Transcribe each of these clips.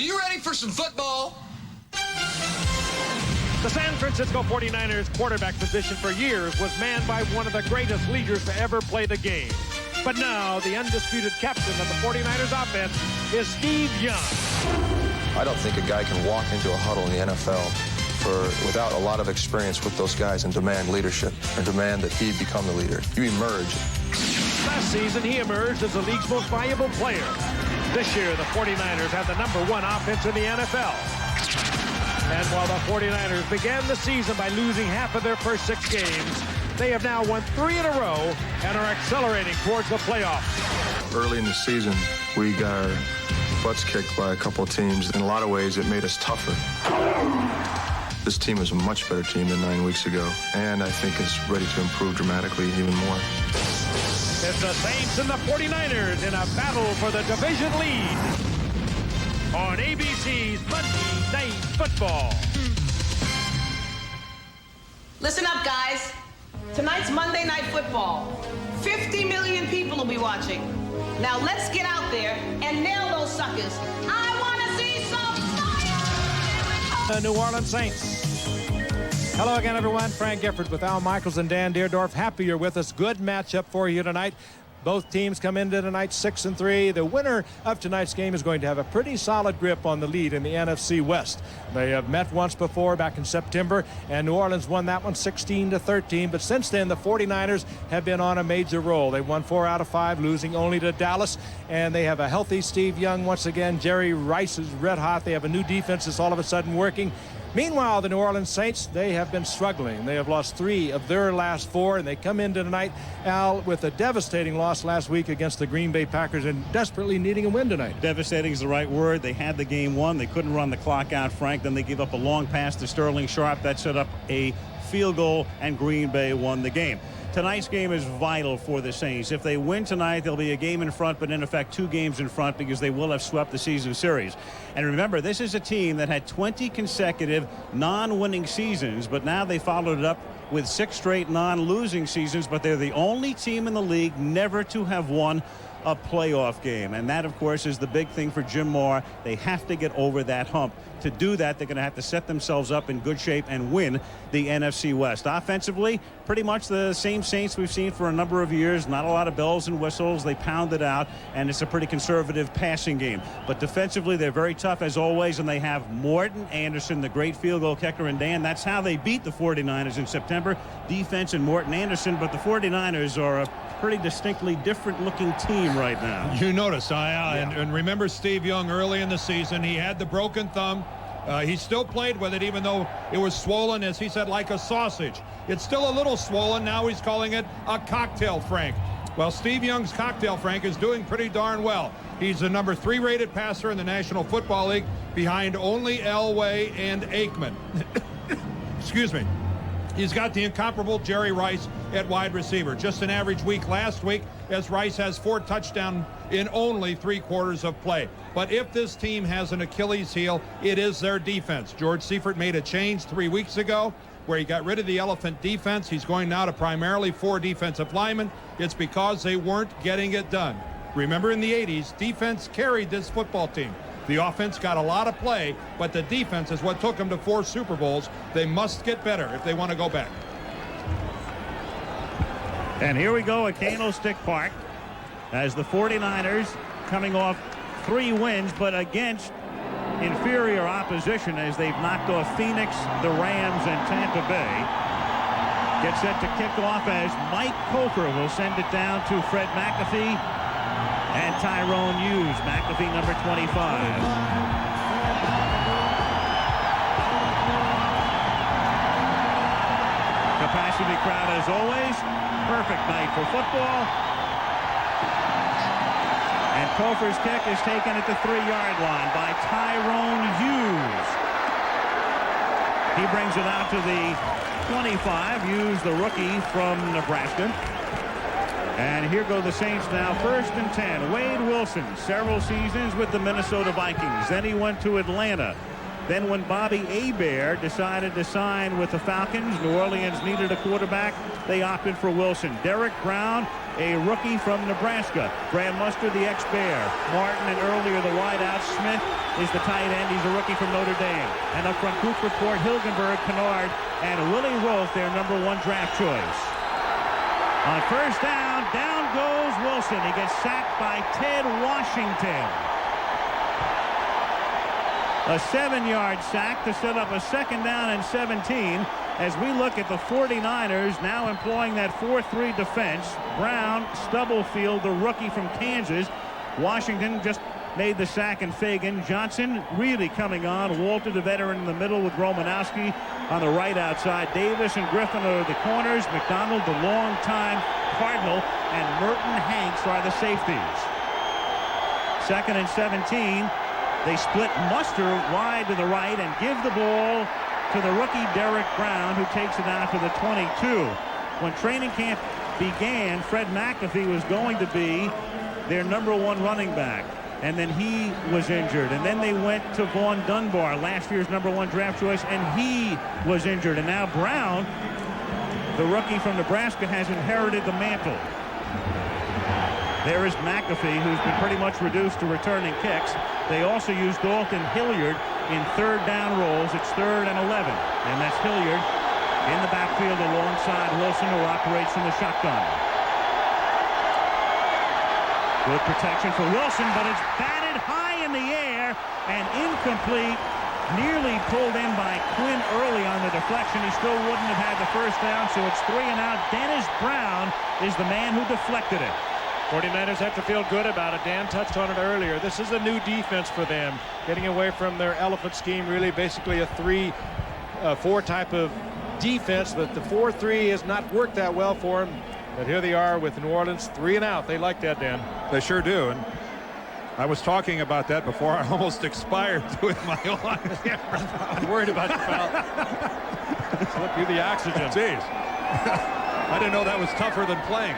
you ready for some football? The San Francisco 49ers quarterback position for years was manned by one of the greatest leaders to ever play the game. But now the undisputed captain of the 49ers offense is Steve Young. I don't think a guy can walk into a huddle in the NFL without a lot of experience with those guys and demand leadership and demand that he become the leader. You emerge. Last season, he emerged as the league's most valuable player. This year, the 49ers have the #1 offense in the NFL. And while the 49ers began the season by losing half of their first 6 games, they have now won 3 in a row and are accelerating towards the playoffs. Early in the season, we got our butts kicked by a couple of teams. In a lot of ways, it made us tougher. This team is a much better team than 9 weeks ago, and I think it's ready to improve dramatically even more. It's the Saints and the 49ers in a battle for the division lead on ABC's Monday Night Football. Listen up, guys. Tonight's Monday Night Football. 50 million people will be watching. Now let's get out there and nail those suckers. I want to see some fire! The New Orleans Saints. Hello again, everyone. Frank Gifford with Al Michaels and Dan Dierdorf. Happy you're with us. Good matchup for you tonight. Both teams come into tonight 6-3. The winner of tonight's game is going to have a pretty solid grip on the lead in the NFC West. They have met once before back in September, and New Orleans won that one 16-13. But since then, the 49ers have been on a major roll. They won 4 out of 5, losing only to Dallas. And they have a healthy Steve Young once again. Jerry Rice is red hot. They have a new defense that's all of a sudden working. Meanwhile, the New Orleans Saints, they have been struggling. They have lost 3 of their last 4, and they come into tonight, Al, with a devastating loss last week against the Green Bay Packers and desperately needing a win tonight. Devastating is the right word. They had the game won. They couldn't run the clock out, Frank. Then they gave up a long pass to Sterling Sharp. That set up a field goal, and Green Bay won the game. Tonight's game is vital for the Saints. If they win tonight, there'll be a game in front, but in effect 2 games in front because they will have swept the season series. And remember, this is a team that had 20 consecutive non-winning seasons, but now they followed it up with 6 straight non-losing seasons, but they're the only team in the league never to have won a playoff game. And that, of course, is the big thing for Jim Mora. They have to get over that hump. To do that, they're going to have to set themselves up in good shape and win the NFC West. Offensively, pretty much the same Saints we've seen for a number of years. Not a lot of bells and whistles. They pound it out, and it's a pretty conservative passing game. But defensively, they're very tough as always, and they have Morton Anderson, the great field goal kicker, and Dan, that's how they beat the 49ers in September. Defense and Morton Anderson, but the 49ers are a pretty distinctly different looking team right now. You notice, and remember Steve Young early in the season, he had the broken thumb. He still played with it even though it was swollen, as he said, like a sausage. It's still a little swollen. Now he's calling it a cocktail, Frank. Well, Steve Young's cocktail, Frank, is doing pretty darn well. He's the number 3 rated passer in the National Football League behind only Elway and Aikman. Excuse me. He's got the incomparable Jerry Rice at wide receiver. Just an average week last week, as Rice has 4 touchdowns in only 3 quarters of play. But if this team has an Achilles heel, it is their defense. George Siefert made a change 3 weeks ago where he got rid of the elephant defense. He's going now to primarily 4 defensive linemen. It's because they weren't getting it done. Remember, in the 80s, defense carried this football team. The offense got a lot of play, but the defense is what took them to 4 Super Bowls. They must get better if they want to go back. And here we go at Candlestick Park as the 49ers coming off 3 wins, but against inferior opposition as they've knocked off Phoenix, the Rams, and Tampa Bay. Get set to kick off as Mike Cofer will send it down to Fred McAfee and Tyrone Hughes. McAfee, number 25. Capacity crowd as always. Perfect night for football. And Cofer's kick is taken at the 3-yard line by Tyrone Hughes. He brings it out to the 25. Hughes, the rookie from Nebraska. And here go the Saints now, 1st and 10. Wade Wilson, several seasons with the Minnesota Vikings. Then he went to Atlanta Then when Bobby Hebert decided to sign with the Falcons, New Orleans needed a quarterback. They opted for Wilson. Derek Brown, a rookie from Nebraska. Graham Mustard, the ex-Bear. Martin, and earlier the wideout. Smith is the tight end. He's a rookie from Notre Dame. And up front, Cooper Port, Hilgenberg, Kennard, and Willie Roth, their #1 draft choice. On first down, down goes Wilson. He gets sacked by Ted Washington. A 7-yard sack to set up a 2nd down and 17 as we look at the 49ers now employing that 4-3 defense. Brown, Stubblefield, the rookie from Kansas. Washington just made the sack, and Fagan. Johnson really coming on. Walter, the veteran, in the middle with Romanowski on the right outside. Davis and Griffin are the corners. McDonald, the longtime Cardinal, and Merton Hanks are the safeties. 2nd and 17. They split Muster wide to the right and give the ball to the rookie Derek Brown, who takes it out to the 22. When training camp began, Fred McAfee was going to be their #1 running back. And then he was injured. And then they went to Vaughn Dunbar, last year's #1 draft choice, and he was injured. And now Brown, the rookie from Nebraska, has inherited the mantle. There is McAfee, who's been pretty much reduced to returning kicks. They also use Dalton Hilliard in 3rd down rolls. It's 3rd and 11. And that's Hilliard in the backfield alongside Wilson, who operates from the shotgun. Good protection for Wilson, but it's batted high in the air and incomplete. Nearly pulled in by Quinn early on the deflection. He still wouldn't have had the first down, so it's 3 and out. Dennis Brown is the man who deflected it. 49ers have to feel good about it. Dan touched on it earlier. This is a new defense for them, getting away from their elephant scheme, really basically a 3-4 type of defense, but the 4-3 has not worked that well for them. But here they are with New Orleans 3 and out. They like that, Dan. They sure do. And I was talking about that before I almost expired with my line. I'm worried about your foul. Slip you the oxygen. Jeez. I didn't know that was tougher than playing.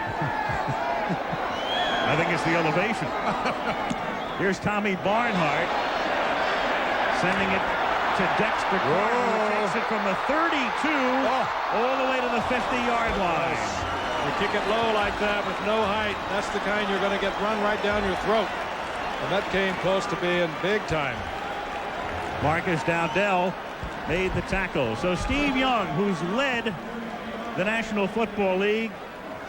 I think it's the elevation. Here's Tommy Barnhart sending it to Dexter Carter, who takes it from the 32 all the way to the 50-yard line. You kick it low like that with no height. That's the kind you're going to get run right down your throat. And that came close to being big time. Marcus Dowdell made the tackle. So Steve Young, who's led the National Football League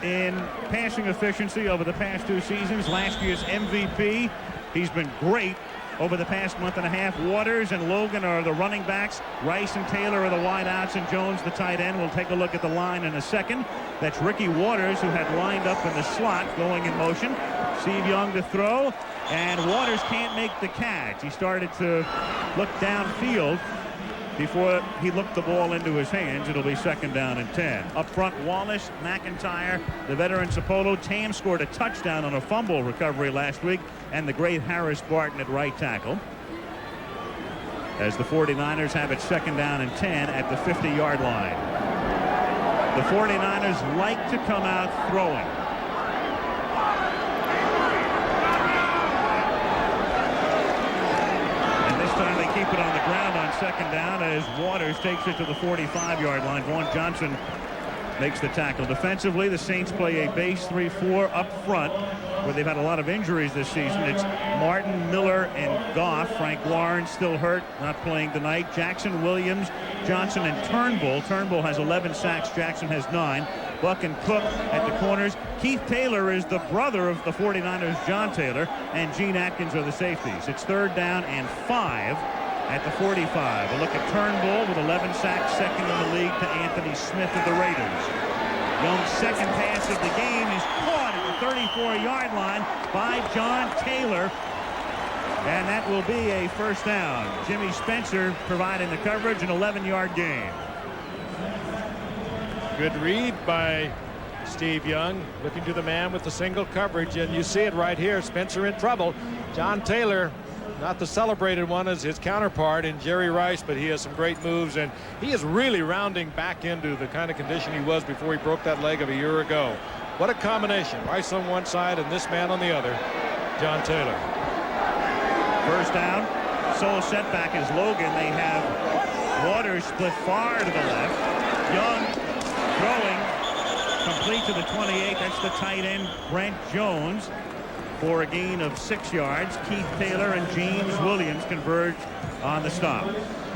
in passing efficiency over the past 2 seasons, last year's MVP. He's been great over the past month and a half. Waters and Logan are the running backs. Rice and Taylor are the wideouts, and Jones the tight end. We'll take a look at the line in a second. That's Ricky Waters, who had lined up in the slot going in motion. Steve Young to throw, and Waters can't make the catch. He started to look downfield before he looked the ball into his hands. It'll be 2nd down and 10. Up front, Wallace, McIntyre, the veteran Sapolo. Tam scored a touchdown on a fumble recovery last week, and the great Harris Barton at right tackle. As the 49ers have it 2nd down and 10 at the 50-yard line. The 49ers like to come out throwing. Time they keep it on the ground on 2nd down as Waters takes it to the 45-yard line. Vaughn Johnson makes the tackle. Defensively, the Saints play a base 3-4 up front, where they've had a lot of injuries this season. It's Martin, Miller, and Goff. Frank Lawrence still hurt, not playing tonight. Jackson, Williams, Johnson, and Turnbull. Turnbull has 11 sacks. Jackson has 9. Buck and Cook at the corners. Keith Taylor is the brother of the 49ers, John Taylor, and Gene Atkins are the safeties. It's 3rd down and 5 at the 45. A look at Turnbull with 11 sacks, 2nd in the league to Anthony Smith of the Raiders. Young's 2nd pass of the game is caught at the 34-yard line by John Taylor, and that will be a 1st down. Jimmy Spencer providing the coverage, an 11-yard gain. Good read by Steve Young, looking to the man with the single coverage, and you see it right here. Spencer in trouble. John Taylor, not the celebrated one as his counterpart in Jerry Rice, but he has some great moves, and he is really rounding back into the kind of condition he was before he broke that leg of a year ago. What a combination. Rice on one side and this man on the other, John Taylor. 1st down, Sole setback is Logan. They have Waters split far to the left. Young throwing complete to the 28. That's the tight end, Brent Jones, for a gain of 6 yards. Keith Taylor and James Williams converge on the stop.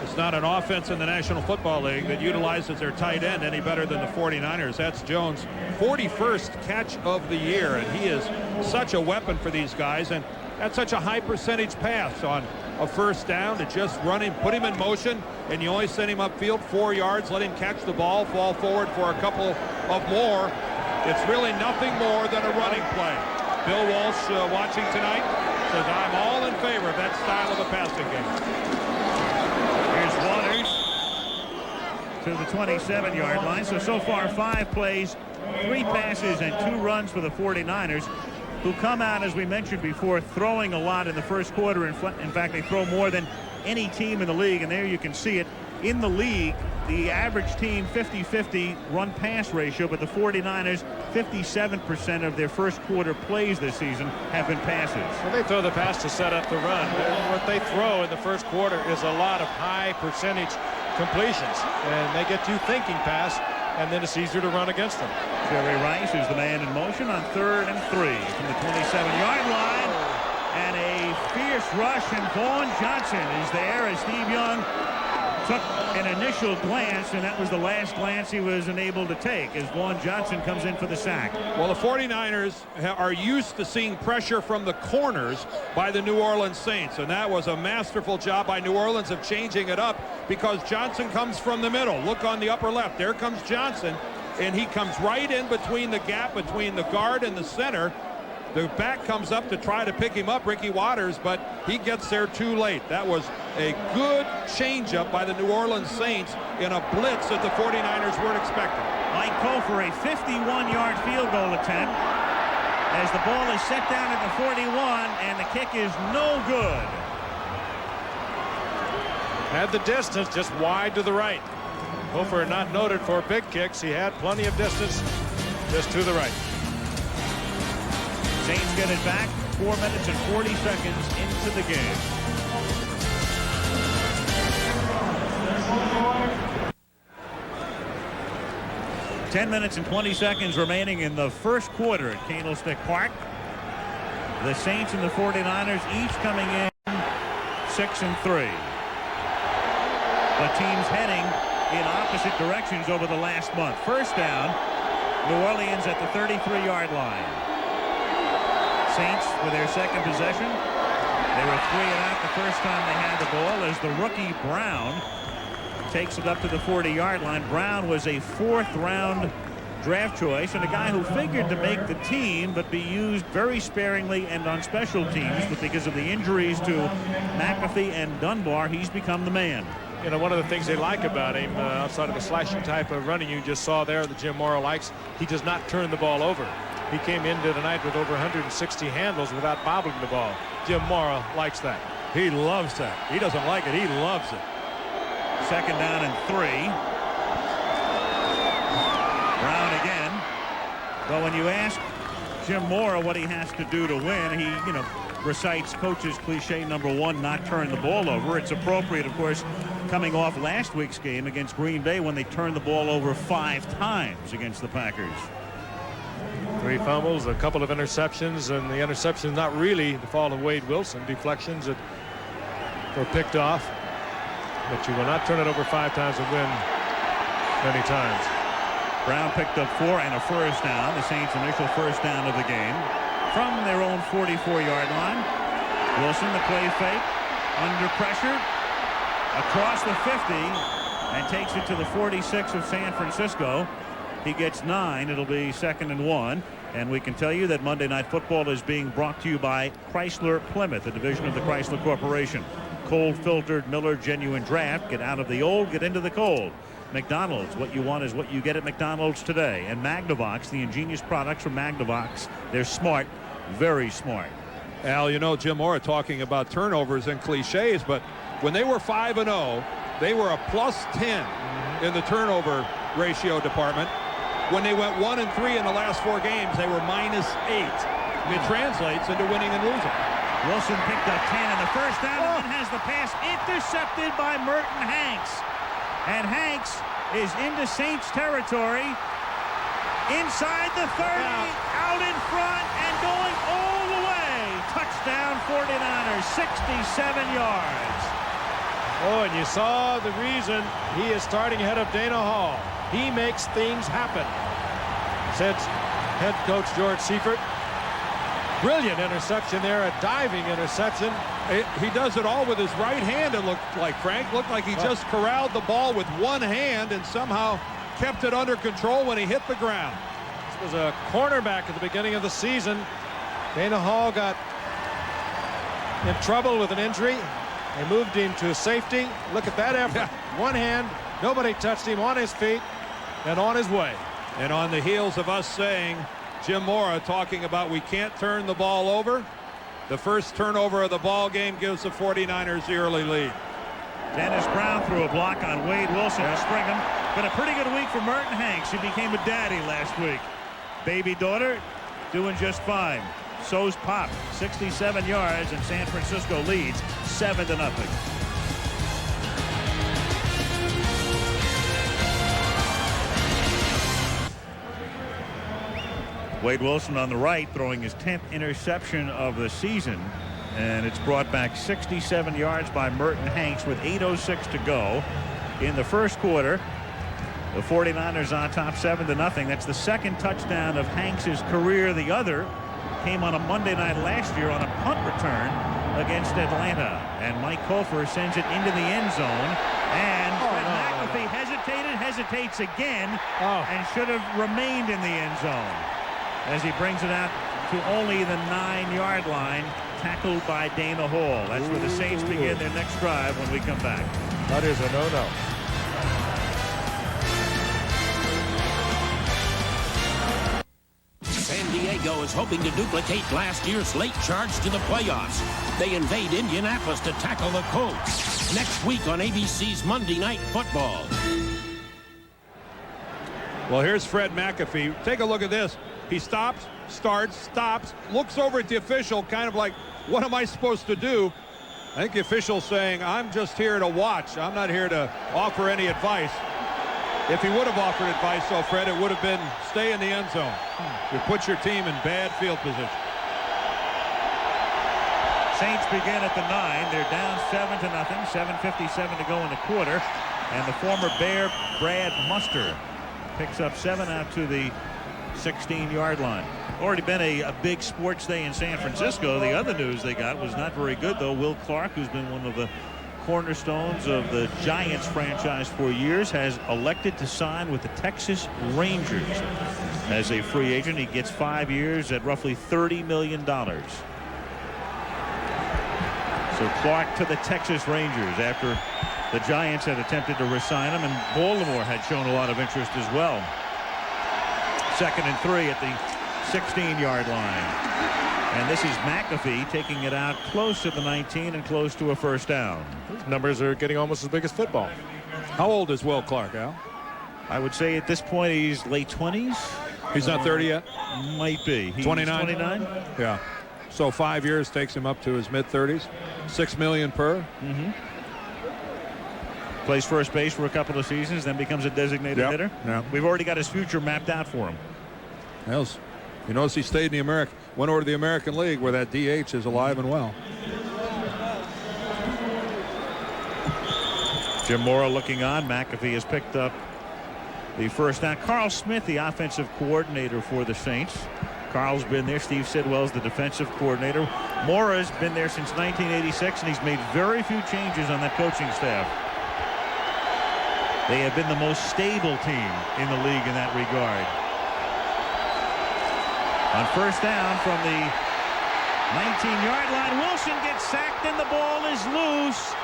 It's not an offense in the National Football League that utilizes their tight end any better than the 49ers. That's Jones' 41st catch of the year, and he is such a weapon for these guys. And that's such a high percentage pass on a first down to just run him, put him in motion, and you only send him upfield 4 yards, let him catch the ball, fall forward for a couple of more. It's really nothing more than a running play. Bill Walsh, watching tonight, says, I'm all in favor of that style of a passing game. Here's Waters to the 27-yard line. So far 5 plays, 3 passes, and 2 runs for the 49ers, who come out, as we mentioned before, throwing a lot in the first quarter. In fact, they throw more than any team in the league, and there you can see it. In the league, the average team 50-50 run-pass ratio, but the 49ers, 57% of their first quarter plays this season have been passes. Well, they throw the pass to set up the run. What they throw in the first quarter is a lot of high percentage completions, and they get you thinking pass, and then it's easier to run against them. Jerry Rice is the man in motion on 3rd and 3 from the 27-yard line, and a fierce rush, and Vaughn Johnson is there as Steve Young took an initial glance, and that was the last glance he was unable to take as Vaughn Johnson comes in for the sack. Well, the 49ers are used to seeing pressure from the corners by the New Orleans Saints, and that was a masterful job by New Orleans of changing it up, because Johnson comes from the middle. Look on the upper left. There comes Johnson, and he comes right in between the gap between the guard and the center. The back comes up to try to pick him up, Ricky Waters, but he gets there too late. That was a good changeup by the New Orleans Saints in a blitz that the 49ers weren't expecting. Mike Cole for a 51-yard field goal attempt as the ball is set down at the 41, and the kick is no good. Had the distance, just wide to the right. Hofer not noted for big kicks. He had plenty of distance just to the right. Saints get it back 4 minutes and 40 seconds into the game. Ten minutes and 20 seconds remaining in the first quarter at Candlestick Park. The Saints and the 49ers each coming in 6 and 3. The teams heading in opposite directions over the last month. First down, New Orleans at the 33-yard line. Saints with their second possession. They were 3 and out the first time they had the ball as the rookie Brown takes it up to the 40-yard line. Brown was a 4th-round draft choice and a guy who figured to make the team but be used very sparingly and on special teams, but because of the injuries to McAfee and Dunbar, he's become the man. You know, one of the things they like about him, outside of the slashing type of running you just saw there that Jim Mora likes, he does not turn the ball over. He came into tonight with over 160 handles without bobbling the ball. Jim Mora likes that. He loves that. He doesn't like it. He loves it. Second down and 3. Brown again. But when you ask Jim Mora what he has to do to win, he, recites coach's cliche number 1, not turn the ball over. It's appropriate, of course, coming off last week's game against Green Bay when they turned the ball over 5 times against the Packers. 3 fumbles, a couple of interceptions, and the interception not really the fault of Wade Wilson. Deflections that were picked off. But you will not turn it over 5 times and win many times. Brown picked up 4 and a first down. The Saints' initial first down of the game from their own 44-yard line. Wilson, the play fake, under pressure, across the 50, and takes it to the 46 of San Francisco. He gets 9. It'll be 2nd and 1. And we can tell you that Monday Night Football is being brought to you by Chrysler Plymouth, a division of the Chrysler Corporation. Cold filtered Miller Genuine Draft. Get out of the old, get into the cold. McDonald's, what you want is what you get at McDonald's today. And Magnavox, the ingenious products from Magnavox. They're smart, very smart. Al, Jim Mora talking about turnovers and cliches, but when they were 5-0, they were a +10 in the turnover ratio department. When they went 1 and 3 in the last 4 games, they were -8. It translates into winning and losing. Wilson picked up 10 in the first down and then has the pass intercepted by Merton Hanks. And Hanks is into Saints territory. Inside the 30, out in front, and going all the way. Touchdown 49ers, 67 yards. Oh, and you saw the reason he is starting ahead of Dana Hall. He makes things happen, said head coach George Siefert. Brilliant interception there, a diving interception. He does it all with his right hand, it looked like, Frank. Looked like he just corralled the ball with one hand and somehow kept it under control when he hit the ground. This was a cornerback at the beginning of the season. Dana Hall got in trouble with an injury. They moved him to safety. Look at that effort. One hand, nobody touched him, on his feet and on his way. And on the heels of us saying, Jim Mora talking about we can't turn the ball over, the first turnover of the ball game gives the 49ers the early lead. Dennis Brown threw a block on Wade Wilson to spring him. Been a pretty good week for Merton Hanks. He became a daddy last week. Baby daughter doing just fine. So's Pop, 67 yards, and San Francisco leads 7-0. Wade Wilson on the right, throwing his 10th interception of the season, and it's brought back 67 yards by Merton Hanks with 8:06 to go in the first quarter. The 49ers on top 7-0. That's the second touchdown of Hanks's career. The other came on a Monday night last year on a punt return against Atlanta, and Mike Colfer sends it into the end zone, and McAfee hesitates again, and should have remained in the end zone as he brings it out to only the 9-yard line, tackled by Dana Hall. That's where the Saints begin their next drive when we come back. That is a no-no. San Diego is hoping to duplicate last year's late charge to the playoffs. They invade Indianapolis to tackle the Colts next week on ABC's Monday Night Football. Well, here's Fred McAfee. Take a look at this. He stops, starts, stops, looks over at the official, kind of like, what am I supposed to do? I think the official's saying, I'm just here to watch. I'm not here to offer any advice. If he would have offered advice, though, Fred, it would have been stay in the end zone. You put your team in bad field position. Saints begin at the 9. They're down 7-0. 7:57 to go in the quarter. And the former Bear, Brad Muster, picks up 7 out to the 16-yard line. Already been a big sports day in San Francisco. The other news they got was not very good, though. Will Clark, who's been one of the cornerstones of the Giants franchise for years, has elected to sign with the Texas Rangers as a free agent. He gets 5 years at roughly $30 million. So Clark to the Texas Rangers after the Giants had attempted to re-sign him, and Baltimore had shown a lot of interest as well. 2nd and 3 at the 16-yard line. And this is McAfee taking it out close to the 19 and close to a first down. These numbers are getting almost as big as football. How old is Will Clark, Al? I would say at this point he's late 20s. He's not 30 yet? Might be. He's 29? 29? Yeah. So 5 years takes him up to his mid-30s. $6 million per. Plays first base for a couple of seasons, then becomes a designated hitter. Yeah. We've already got his future mapped out for him. Else, you notice he stayed in the went over to the American League where that DH is alive and well. Jim Mora looking on. McAfee has picked up the first down. Carl Smith, the offensive coordinator for the Saints. Carl's been there. Steve Sidwell's the defensive coordinator. Mora's been there since 1986, and he's made very few changes on that coaching staff. They have been the most stable team in the league in that regard. On first down from the 19-yard line, Wilson gets sacked and the ball is loose.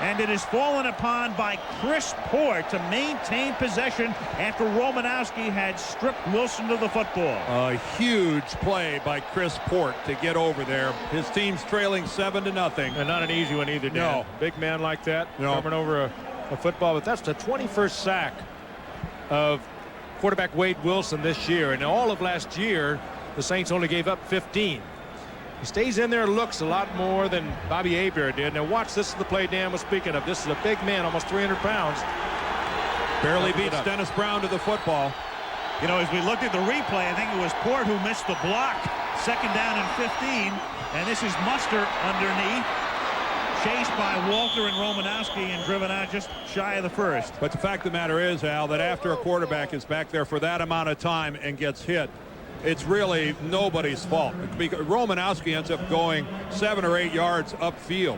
And it is fallen upon by Chris Port to maintain possession after Romanowski had stripped Wilson of the football. A huge play by Chris Port to get over there. His team's trailing 7-0. And not an easy one either, Dan. No. Big man like that, coming over a football. But that's the 21st sack of quarterback Wade Wilson this year. And all of last year, the Saints only gave up 15. He stays in there, looks a lot more than Bobby Hebert did. Now watch, this is the play Dan was speaking of. This is a big man, almost 300 pounds. Barely beats Dennis Brown to the football. You know, as we looked at the replay, I think it was Port who missed the block. 2nd down and 15. And this is Muster underneath. Chased by Walter and Romanowski and driven out just shy of the first. But the fact of the matter is, Al, that after a quarterback is back there for that amount of time and gets hit, it's really nobody's fault. Because Romanowski ends up going 7 or 8 yards upfield.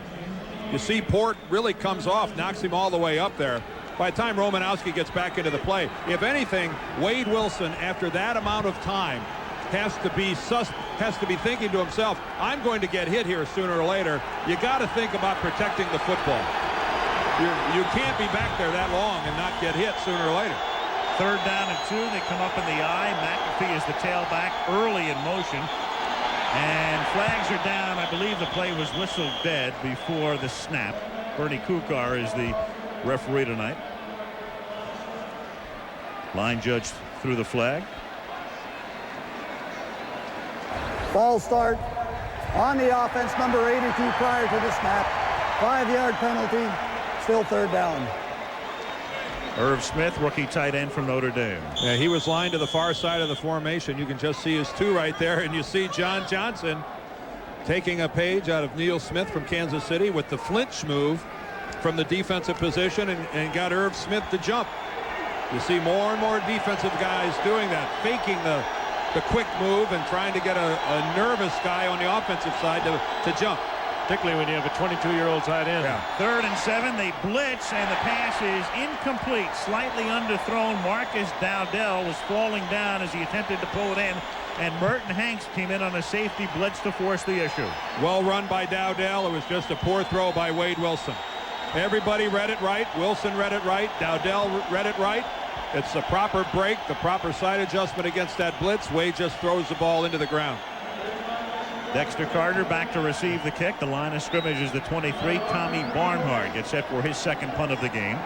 You see Port really comes off, knocks him all the way up there. By the time Romanowski gets back into the play, if anything, Wade Wilson, after that amount of time, has to be thinking to himself, I'm going to get hit here sooner or later. You got to think about protecting the football. You can't be back there that long and not get hit sooner or later. 3rd down and 2. They come up in the eye. McAfee is the tailback early in motion. And flags are down. I believe the play was whistled dead before the snap. Bernie Kukar is the referee tonight. Line judge threw the flag. Ball start on the offense, number 82 prior to the snap. 5-yard penalty, still 3rd down. Irv Smith, rookie tight end from Notre Dame. Yeah, he was lined to the far side of the formation. You can just see his 2 right there, and you see John Johnson taking a page out of Neil Smith from Kansas City with the flinch move from the defensive position and got Irv Smith to jump. You see more and more defensive guys doing that, faking the quick move and trying to get a nervous guy on the offensive side to jump. Particularly when you have a 22-year-old tight end. Yeah. 3rd and 7. They blitz, and the pass is incomplete. Slightly underthrown. Marcus Dowdell was falling down as he attempted to pull it in, and Merton Hanks came in on a safety blitz to force the issue. Well run by Dowdell. It was just a poor throw by Wade Wilson. Everybody read it right. Wilson read it right. Dowdell read it right. It's the proper break, the proper side adjustment against that blitz. Wade just throws the ball into the ground. Dexter Carter back to receive the kick. The line of scrimmage is the 23. Tommy Barnhart gets set for his 2nd punt of the game.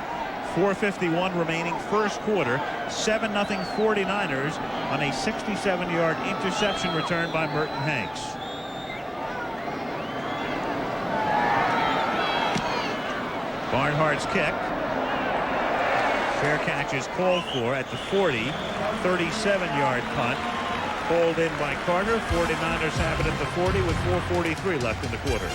4:51 remaining, 1st quarter. 7-0 49ers on a 67-yard interception return by Merton Hanks. Barnhart's kick. Fair catch is called for at the 40. 37-yard punt. Pulled in by Carter. 49ers have it at the 40 with 4:43 left in the quarter.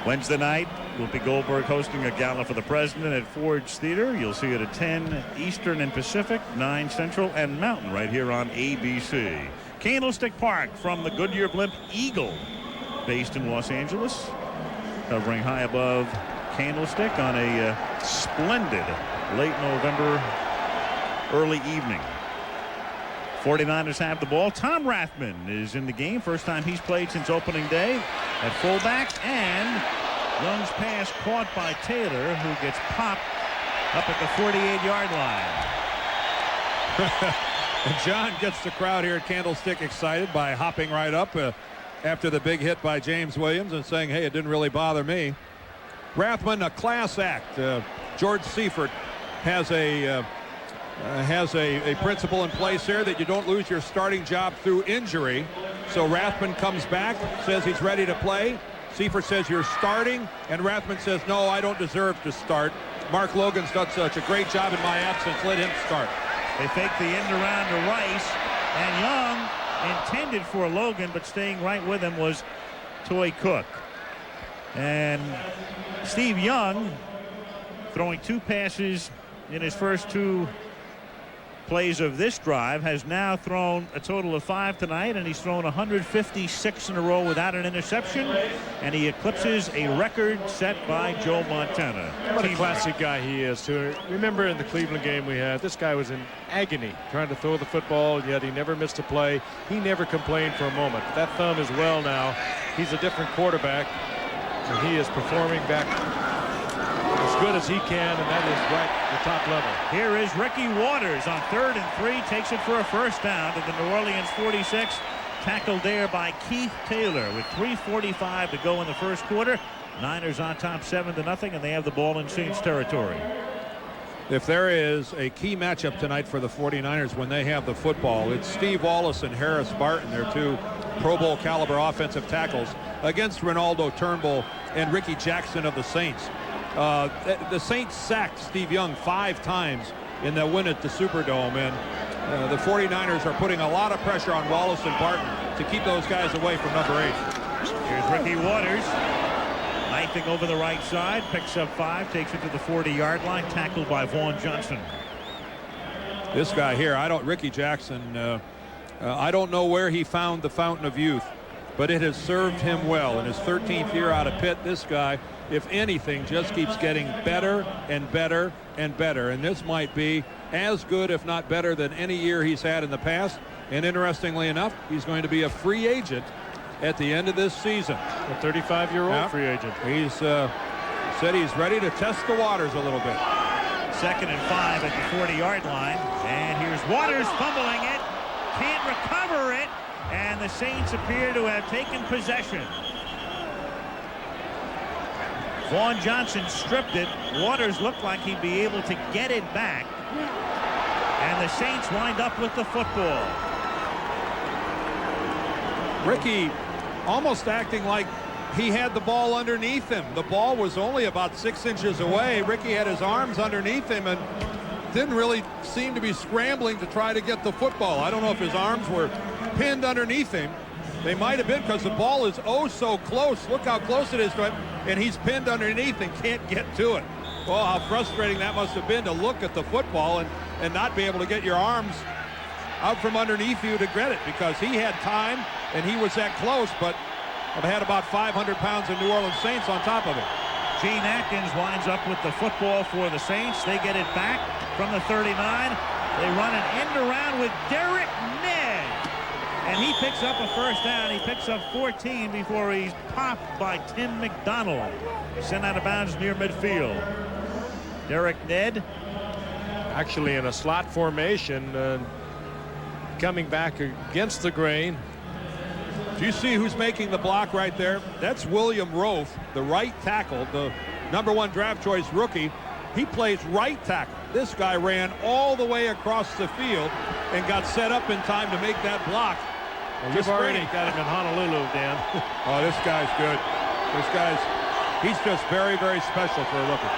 Wednesday night, Whoopi Goldberg hosting a gala for the president at Ford's Theater. You'll see it at 10 Eastern and Pacific, 9 Central and Mountain right here on ABC. Candlestick Park from the Goodyear Blimp Eagle, based in Los Angeles. Covering high above Candlestick on a splendid late November early evening. 49ers have the ball. Tom Rathman is in the game. First time he's played since opening day at fullback. And Young's pass caught by Taylor, who gets popped up at the 48-yard line. John gets the crowd here at Candlestick excited by hopping right up after the big hit by James Williams and saying, hey, it didn't really bother me. Rathman, a class act. George Siefert has a principle in place here that you don't lose your starting job through injury. So Rathman comes back, says he's ready to play. Siefert says you're starting, and Rathman says, no, I don't deserve to start. Mark Logan's done such a great job in my absence. Let him start. They fake the end around to Rice, and Young intended for Logan, but staying right with him was Toy Cook. And Steve Young, throwing 2 passes in his first 2 plays of this drive, has now thrown a total of 5 tonight, and he's thrown 156 in a row without an interception, and he eclipses a record set by Joe Montana. What a classic guy he is, too. Remember in the Cleveland game we had, this guy was in agony trying to throw the football, and yet he never missed a play. He never complained for a moment. That thumb is well now. He's a different quarterback, and he is performing back as good as he can, and that is right at the top level. Here is Ricky Waters on 3rd and 3, takes it for a first down to the New Orleans 46. Tackled there by Keith Taylor with 3:45 to go in the first quarter. Niners on top 7-0, and they have the ball in Saints territory. If there is a key matchup tonight for the 49ers when they have the football, it's Steve Wallace and Harris Barton, their two Pro Bowl caliber offensive tackles, against Ronaldo Turnbull and Ricky Jackson of the Saints. The Saints sacked Steve Young 5 times in the win at the Superdome, and the 49ers are putting a lot of pressure on Wallace and Barton to keep those guys away from number 8. Here's Ricky Waters. Knifing over the right side, picks up 5, takes it to the 40-yard line, tackled by Vaughn Johnson. This guy here, Ricky Jackson, I don't know where he found the fountain of youth, but it has served him well. In his 13th year out of Pitt, this guy, if anything, just keeps getting better and better and better. And this might be as good, if not better, than any year he's had in the past. And interestingly enough, he's going to be a free agent at the end of this season. A 35-year-old free agent. He's said he's ready to test the waters a little bit. 2nd and 5 at the 40-yard line. And here's Waters fumbling it. Can't recover it. And the Saints appear to have taken possession. Vaughn Johnson stripped it. Waters looked like he'd be able to get it back. And the Saints wind up with the football. Ricky almost acting like he had the ball underneath him. The ball was only about 6 inches away. Ricky had his arms underneath him and didn't really seem to be scrambling to try to get the football. I don't know if his arms were pinned underneath him. They might have been, because the ball is oh so close. Look how close it is to him, and he's pinned underneath and can't get to it. Well, how frustrating that must have been to look at the football and not be able to get your arms out from underneath you to get it, because he had time and he was that close, but had about 500 pounds of New Orleans Saints on top of it. Gene Atkins winds up with the football for the Saints. They get it back from the 39. They run an end around with Derek Ned, and he picks up a first down. He picks up 14 before he's popped by Tim McDonald, sent out of bounds near midfield. Derek Ned actually in a slot formation, coming back against the grain. Do you see who's making the block right there? That's William Rofe, the right tackle, the #1 draft choice rookie. He plays right tackle. This guy ran all the way across the field and got set up in time to make that block. Well, you've already got him in Honolulu, Dan. Oh, this guy's good. He's just very, very special for a rookie.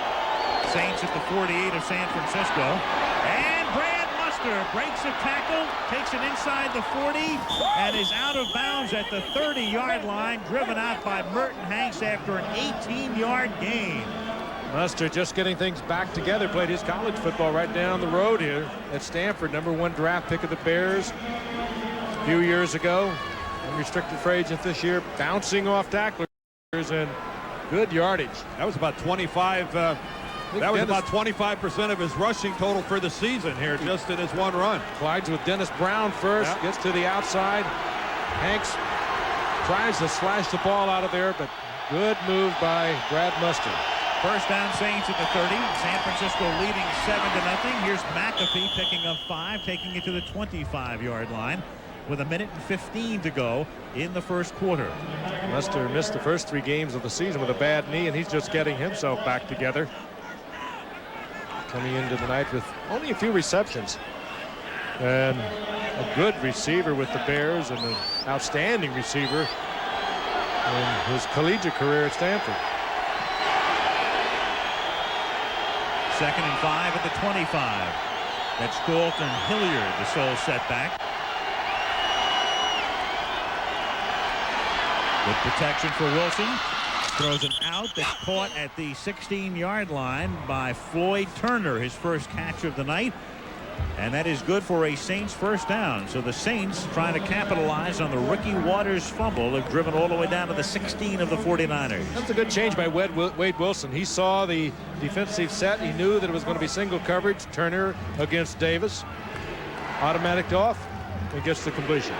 Saints at the 48 of San Francisco. And Brad Muster breaks a tackle, takes it inside the 40, and is out of bounds at the 30-yard line, driven out by Merton Hanks after an 18-yard gain. Muster just getting things back together. Played his college football right down the road here at Stanford. #1 draft pick of the Bears a few years ago. Unrestricted free agent this year. Bouncing off tacklers and good yardage. That was about 25. That was about 25% of his rushing total for the season here, just in his one run. Collides with Dennis Brown first. Yep. Gets to the outside. Hanks tries to slash the ball out of there, but good move by Brad Muster. First down, Saints at the 30. San Francisco leading 7-0. Here's McAfee picking up 5, taking it to the 25-yard line with 1:15 to go in the first quarter. Muster missed the first 3 games of the season with a bad knee, and he's just getting himself back together. Coming into the night with only a few receptions. And a good receiver with the Bears, and an outstanding receiver in his collegiate career at Stanford. 2nd and 5 at the 25. That's Dalton Hilliard, the sole setback. Good protection for Wilson. Throws an out that's caught at the 16-yard line by Floyd Turner, his first catch of the night. And that is good for a Saints first down. So the Saints, trying to capitalize on the Ricky Waters fumble, have driven all the way down to the 16 of the 49ers. That's a good change by Wade Wilson. He saw the defensive set. He knew that it was going to be single coverage. Turner against Davis. Automatic off. He gets the completion.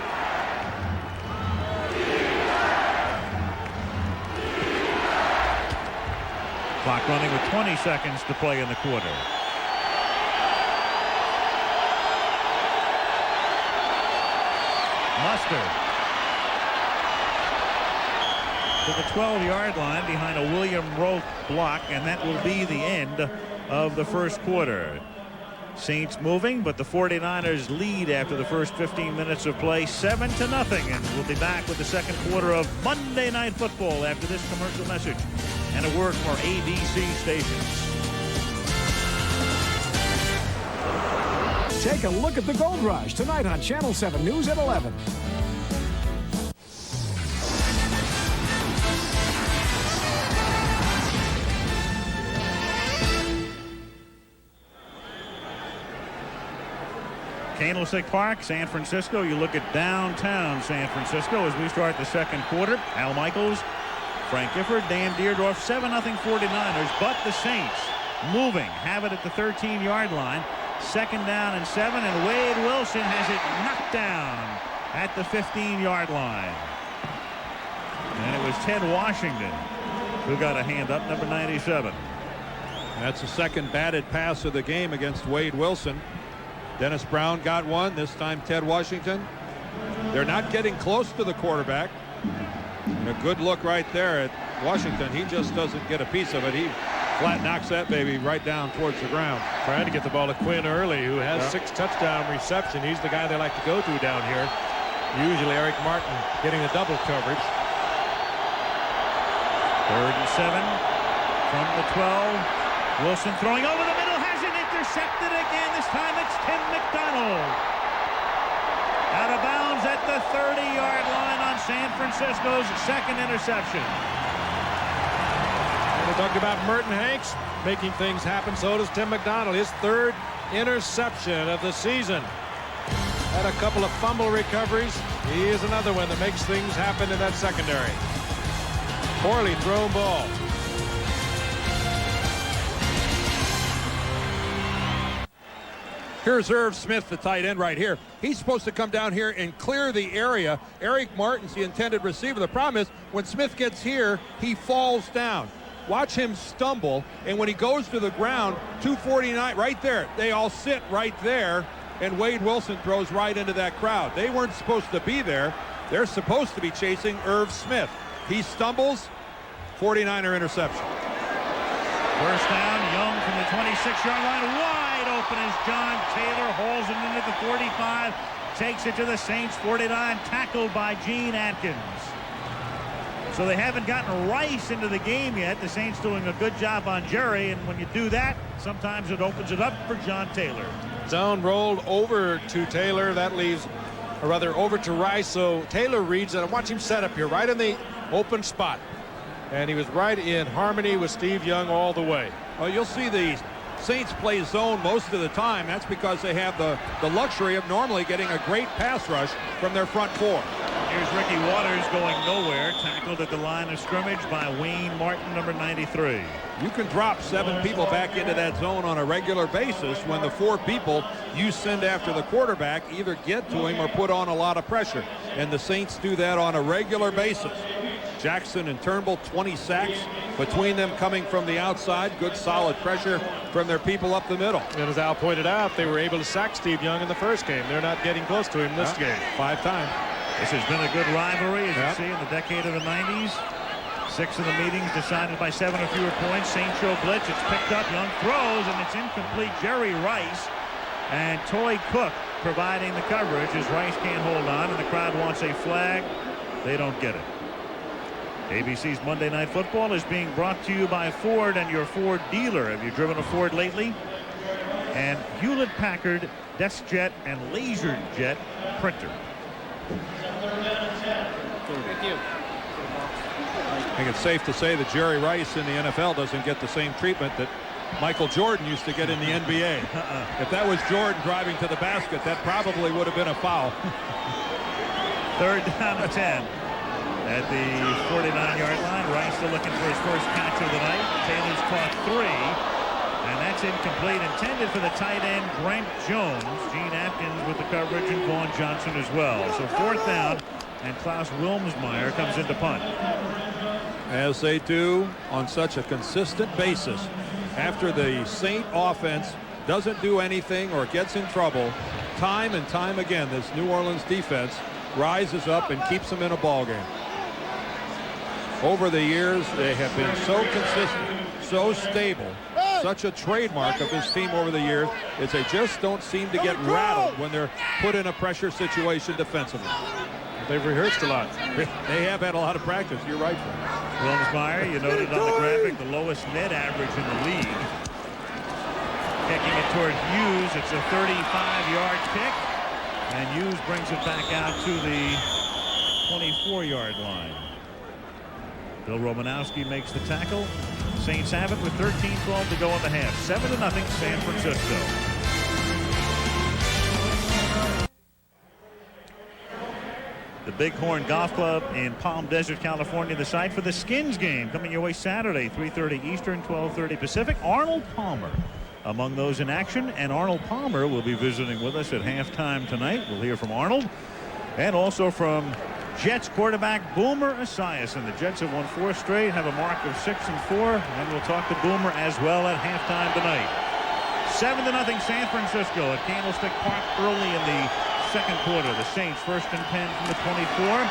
Clock running with 20 seconds to play in the quarter. Muster to the 12-yard line behind a William Rofe block, and that will be the end of the first quarter. Saints moving, but the 49ers lead after the first 15 minutes of play, 7-0. And we'll be back with the second quarter of Monday Night Football after this commercial message and a word from our ABC stations. Take a look at the Gold Rush tonight on Channel 7 News at 11. Candlestick Park, San Francisco. You look at downtown San Francisco as we start the second quarter. Al Michaels, Frank Gifford, Dan Dierdorf, 7-0 49ers, but the Saints moving, have it at the 13-yard line. Second down and 7, and Wade Wilson has it knocked down at the 15-yard line. And it was Ted Washington who got a hand up, number 97. That's the second batted pass of the game against Wade Wilson. Dennis Brown got one, this time Ted Washington. They're not getting close to the quarterback. And a good look right there at Washington. He just doesn't get a piece of it. He flat knocks that baby right down towards the ground. Trying to get the ball to Quinn Early, who has 6 touchdown reception. He's the guy they like to go to down here. Usually Eric Martin getting a double coverage. 3rd and 7 from the 12. Wilson throwing over the middle, has it intercepted again. This time it's Tim McDonald. Out of bounds at the 30-yard line on San Francisco's second interception. We talked about Merton Hanks making things happen. So does Tim McDonald. His 3rd interception of the season. Had a couple of fumble recoveries. He is another one that makes things happen in that secondary. Poorly thrown ball. Here's Irv Smith, the tight end right here. He's supposed to come down here and clear the area. Eric Martin's the intended receiver. The problem is when Smith gets here, he falls down. Watch him stumble, and when he goes to the ground, 249 right there. They all sit right there, and Wade Wilson throws right into that crowd. They weren't supposed to be there. They're supposed to be chasing Irv Smith. He stumbles, 49er interception. First down, Young from the 26-yard line, wide open as John Taylor hauls it in at the 45, takes it to the Saints 49, tackled by Gene Atkins. So they haven't gotten Rice into the game yet. The Saints doing a good job on Jerry, and when you do that, sometimes it opens it up for John Taylor. Zone rolled over to Taylor. That leaves, or rather over to Rice. So Taylor reads it. And watch him set up here right in the open spot. And he was right in harmony with Steve Young all the way. Well, you'll see the Saints play zone most of the time. That's because they have the luxury of normally getting a great pass rush from their front 4. Here's Ricky Waters going nowhere, tackled at the line of scrimmage by Wayne Martin, number 93. You can drop 7 people back into that zone on a regular basis when the 4 people you send after the quarterback either get to him or put on a lot of pressure. And the Saints do that on a regular basis. Jackson and Turnbull, 20 sacks between them coming from the outside. Good solid pressure from their people up the middle. And as Al pointed out, they were able to sack Steve Young in the first game. They're not getting close to him this game. 5 times. This has been a good rivalry, as you see, in the decade of the 90s. 6 of the meetings decided by 7 or fewer points. Saints show blitz. It's picked up. Young throws, and it's incomplete. Jerry Rice and Toy Cook providing the coverage as Rice can't hold on, and the crowd wants a flag. They don't get it. ABC's Monday Night Football is being brought to you by Ford and your Ford dealer. Have you driven a Ford lately? And Hewlett-Packard DeskJet and LaserJet printer. Thank you. I think it's safe to say that Jerry Rice in the NFL doesn't get the same treatment that Michael Jordan used to get in the NBA. If that was Jordan driving to the basket, that probably would have been a foul. 3rd down and 10 at the 49-yard line. Rice still looking for his first catch of the night. Taylor's caught 3, and that's incomplete. Intended for the tight end, Brent Jones. Gene Atkins with the coverage, and Vaughn Johnson as well. So 4th down, and Klaus Wilmsmeyer comes into punt. As they do on such a consistent basis. After the Saint offense doesn't do anything or gets in trouble, time and time again, this New Orleans defense rises up and keeps them in a ball game. Over the years, they have been so consistent, so stable, such a trademark of his team over the years is they just don't seem to get rattled when they're put in a pressure situation defensively. They've rehearsed a lot. They have had a lot of practice. You're right, Frank. Wilmsmeyer, you noted on the graphic, the lowest net average in the league. Kicking it toward Hughes. It's a 35-yard kick. And Hughes brings it back out to the 24-yard line. Bill Romanowski makes the tackle. Saints have it with 13-12 to go in the half. 7-0 San Francisco. The Bighorn Golf Club in Palm Desert, California, the site for the Skins game coming your way Saturday, 3:30 Eastern, 12:30 Pacific. Arnold Palmer among those in action, and Arnold Palmer will be visiting with us at halftime tonight. We'll hear from Arnold and also from Jets quarterback Boomer Esiason. The Jets have won 4 straight, have a mark of 6-4, and we'll talk to Boomer as well at halftime tonight. 7-0 San Francisco at Candlestick Park early in the second quarter. The Saints 1st and 10 from the 24.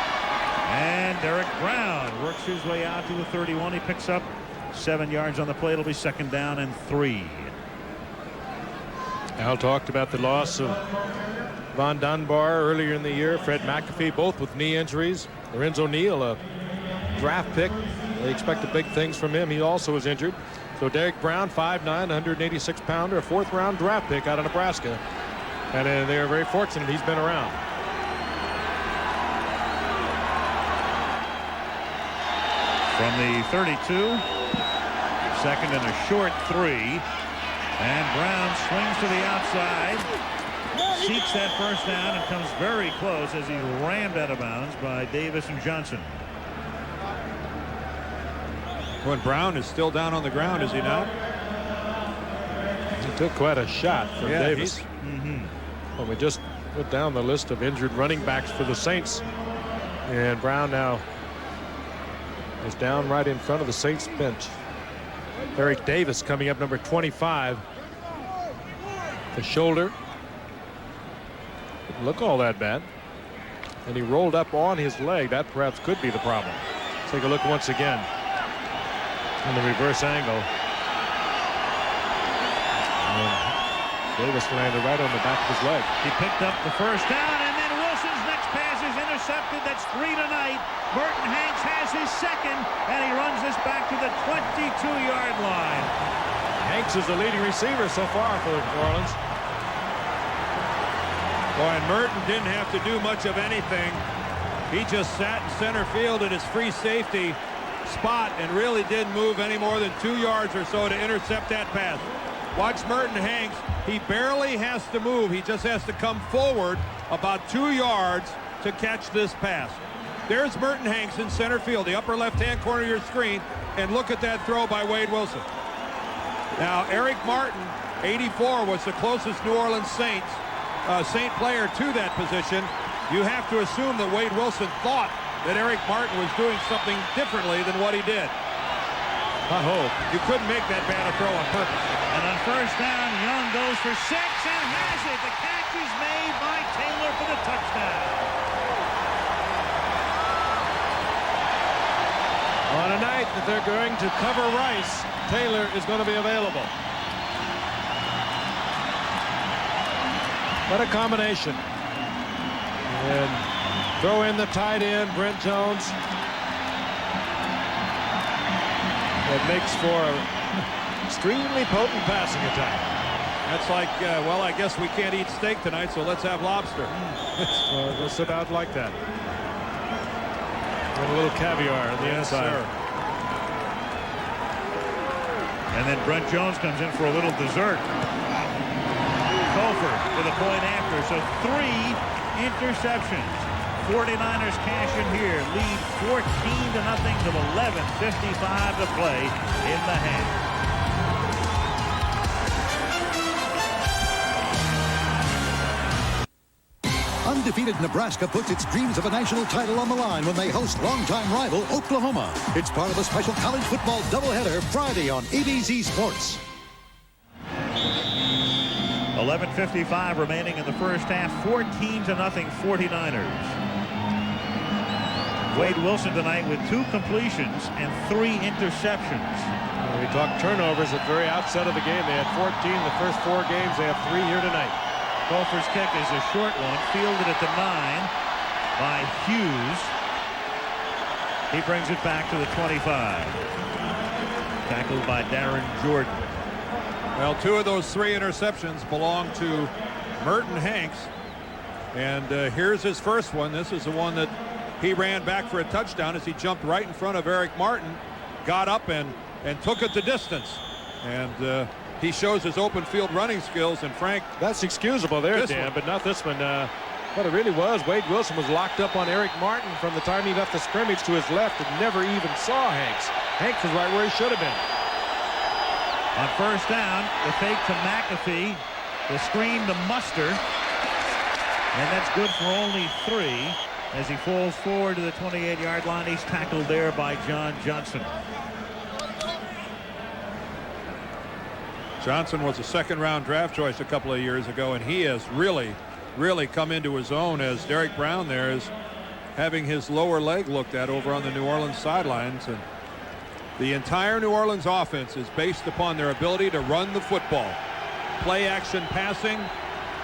And Derek Brown works his way out to the 31. He picks up 7 yards on the play. It'll be 2nd down and 3. Al talked about the loss of Von Dunbar earlier in the year. Fred McAfee, both with knee injuries. Lorenzo Neal, a draft pick. They expected big things from him. He also was injured. So Derek Brown, 5'9", 186-pounder, a 4th-round draft pick out of Nebraska. And they're very fortunate he's been around. From the 32, 2nd and a short 3. And Brown swings to the outside, seeks that 1st down, and comes very close as he's rammed out of bounds by Davis and Johnson. When Brown is still down on the ground, is he not? He took quite a shot from Davis. Well, we just put down the list of injured running backs for the Saints. And Brown now is down right in front of the Saints bench. Eric Davis coming up, number 25. The shoulder didn't look all that bad. And he rolled up on his leg. That perhaps could be the problem. Let's take a look once again. In the reverse angle. Davis landed right on the back of his leg. He picked up the 1st down, and then Wilson's next pass is intercepted. That's 3 tonight. Merton Hanks has his 2nd, and he runs this back to the 22-yard line. Hanks is the leading receiver so far for New Orleans. Boy, and Merton didn't have to do much of anything. He just sat in center field in his free safety spot and really didn't move any more than 2 yards or so to intercept that pass. Watch Merton Hanks. He barely has to move. He just has to come forward about 2 yards to catch this pass. There's Merton Hanks in center field, the upper left-hand corner of your screen, and look at that throw by Wade Wilson. Now, Eric Martin, 84, was the closest New Orleans Saint player to that position. You have to assume that Wade Wilson thought that Eric Martin was doing something differently than what he did. I hope. You couldn't make that bad a throw on purpose. And on 1st down, Young goes for 6 and has it. The catch is made by Taylor for the touchdown. On a night that they're going to cover Rice, Taylor is going to be available. What a combination. And throw in the tight end, Brent Jones. It makes for an extremely potent passing attack. That's like, well, I guess we can't eat steak tonight, so let's have lobster. We'll sit out like that. With a little caviar on the inside. Sir. And then Brent Jones comes in for a little dessert. Colford with a point after, so 3 interceptions. 49ers cash in here, lead 14-0 to 11:55 to play in the half. Undefeated Nebraska puts its dreams of a national title on the line when they host longtime rival Oklahoma. It's part of a special college football doubleheader Friday on ABC Sports. 11:55 remaining in the first half, 14-0 49ers. Wade Wilson tonight with 2 completions and 3 interceptions. When we talk turnovers at the very outset of the game, they had 14 in the first 4 games. They have 3 here tonight. Gopher's kick is a short one, fielded at the 9 by Hughes. He brings it back to the 25. Tackled by Darren Jordan. Well, 2 of those 3 interceptions belong to Merton Hanks. And here's his first one. This is the one that he ran back for a touchdown as he jumped right in front of Eric Martin, got up and took it the distance. And he shows his open field running skills. And Frank, that's excusable there, Dan, but not this one. What it really was, Wade Wilson was locked up on Eric Martin from the time he left the scrimmage to his left and never even saw Hanks. Hanks was right where he should have been. On first down, the fake to McAfee, the screen to Mustard, and that's good for only 3 as he falls forward to the 28-yard line. He's tackled there by John Johnson. Johnson was a second-round draft choice a couple of years ago, and he has really come into his own as Derek Brown there is having his lower leg looked at over on the New Orleans sidelines. And the entire New Orleans offense is based upon their ability to run the football. Play action passing,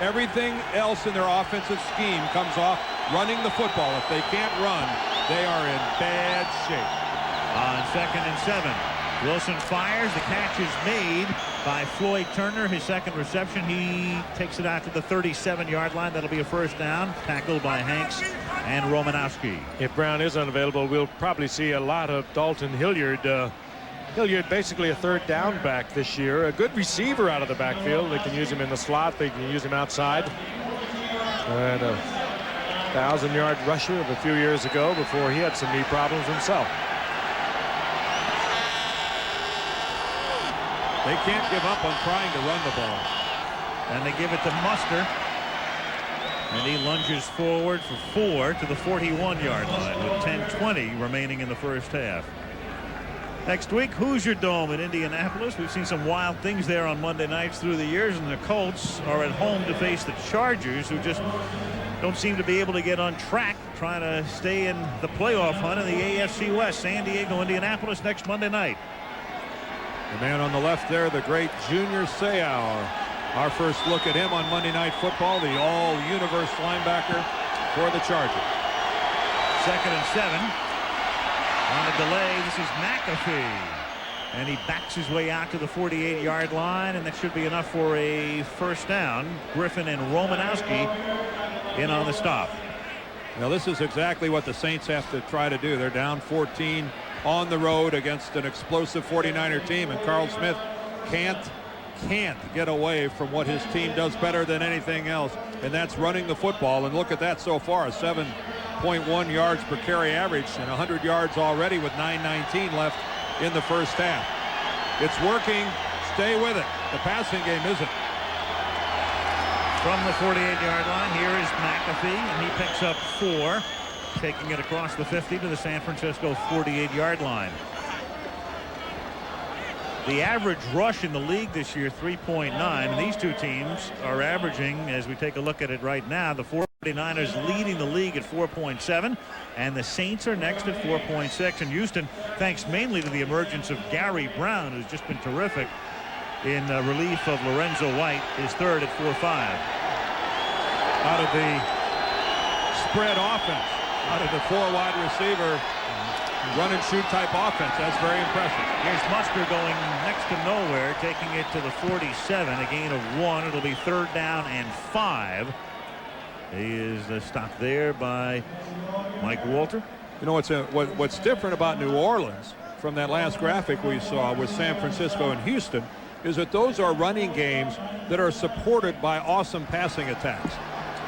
everything else in their offensive scheme comes off running the football. If they can't run, they are in bad shape. On 2nd and 7, Wilson fires. The catch is made by Floyd Turner. His second reception. He takes it out to the 37-yard line. That'll be a first down. Tackled by Hanks and Romanowski. If Brown is unavailable, we'll probably see a lot of Dalton Hilliard. Hilliard basically a third down back this year. A good receiver out of the backfield. They can use him in the slot. They can use him outside. And a 1,000-yard rusher of a few years ago before he had some knee problems himself. They can't give up on trying to run the ball. And they give it to Mustard. And he lunges forward for 4 to the 41-yard line with 10:20 remaining in the first half. Next week, Hoosier Dome in Indianapolis. We've seen some wild things there on Monday nights through the years, and the Colts are at home to face the Chargers, who just don't seem to be able to get on track, trying to stay in the playoff hunt in the AFC West. San Diego, Indianapolis next Monday night. The man on the left there, the great Junior Seau. Our first look at him on Monday Night Football, the all-universe linebacker for the Chargers. 2nd and 7. On a delay, this is McAfee. And he backs his way out to the 48-yard line, and that should be enough for a first down. Griffin and Romanowski in on the stop. Now, this is exactly what the Saints have to try to do. They're down 14 on the road against an explosive 49er team, and Carl Smith can't get away from what his team does better than anything else, and that's running the football. And look at that so far, 7.1 yards per carry average and 100 yards already with 9:19 left in the first half. It's working. Stay with it. The passing game isn't. From the 48-yard line, here is McAfee, and he picks up 4, taking it across the 50 to the San Francisco 48-yard line. The average rush in the league this year, 3.9, and these two teams are averaging, as we take a look at it right now, the 49ers leading the league at 4.7, and the Saints are next at 4.6. And Houston, thanks mainly to the emergence of Gary Brown, who's just been terrific in relief of Lorenzo White, is third at 4.5. Out of the spread offense, out of the 4 wide receiver run and shoot type offense, that's very impressive. Here's Mustard going next to nowhere, taking it to the 47, a gain of 1. It'll be 3rd down and 5. He is stopped there by Mike Walter. You know, what's different about New Orleans from that last graphic we saw with San Francisco and Houston is that those are running games that are supported by awesome passing attacks.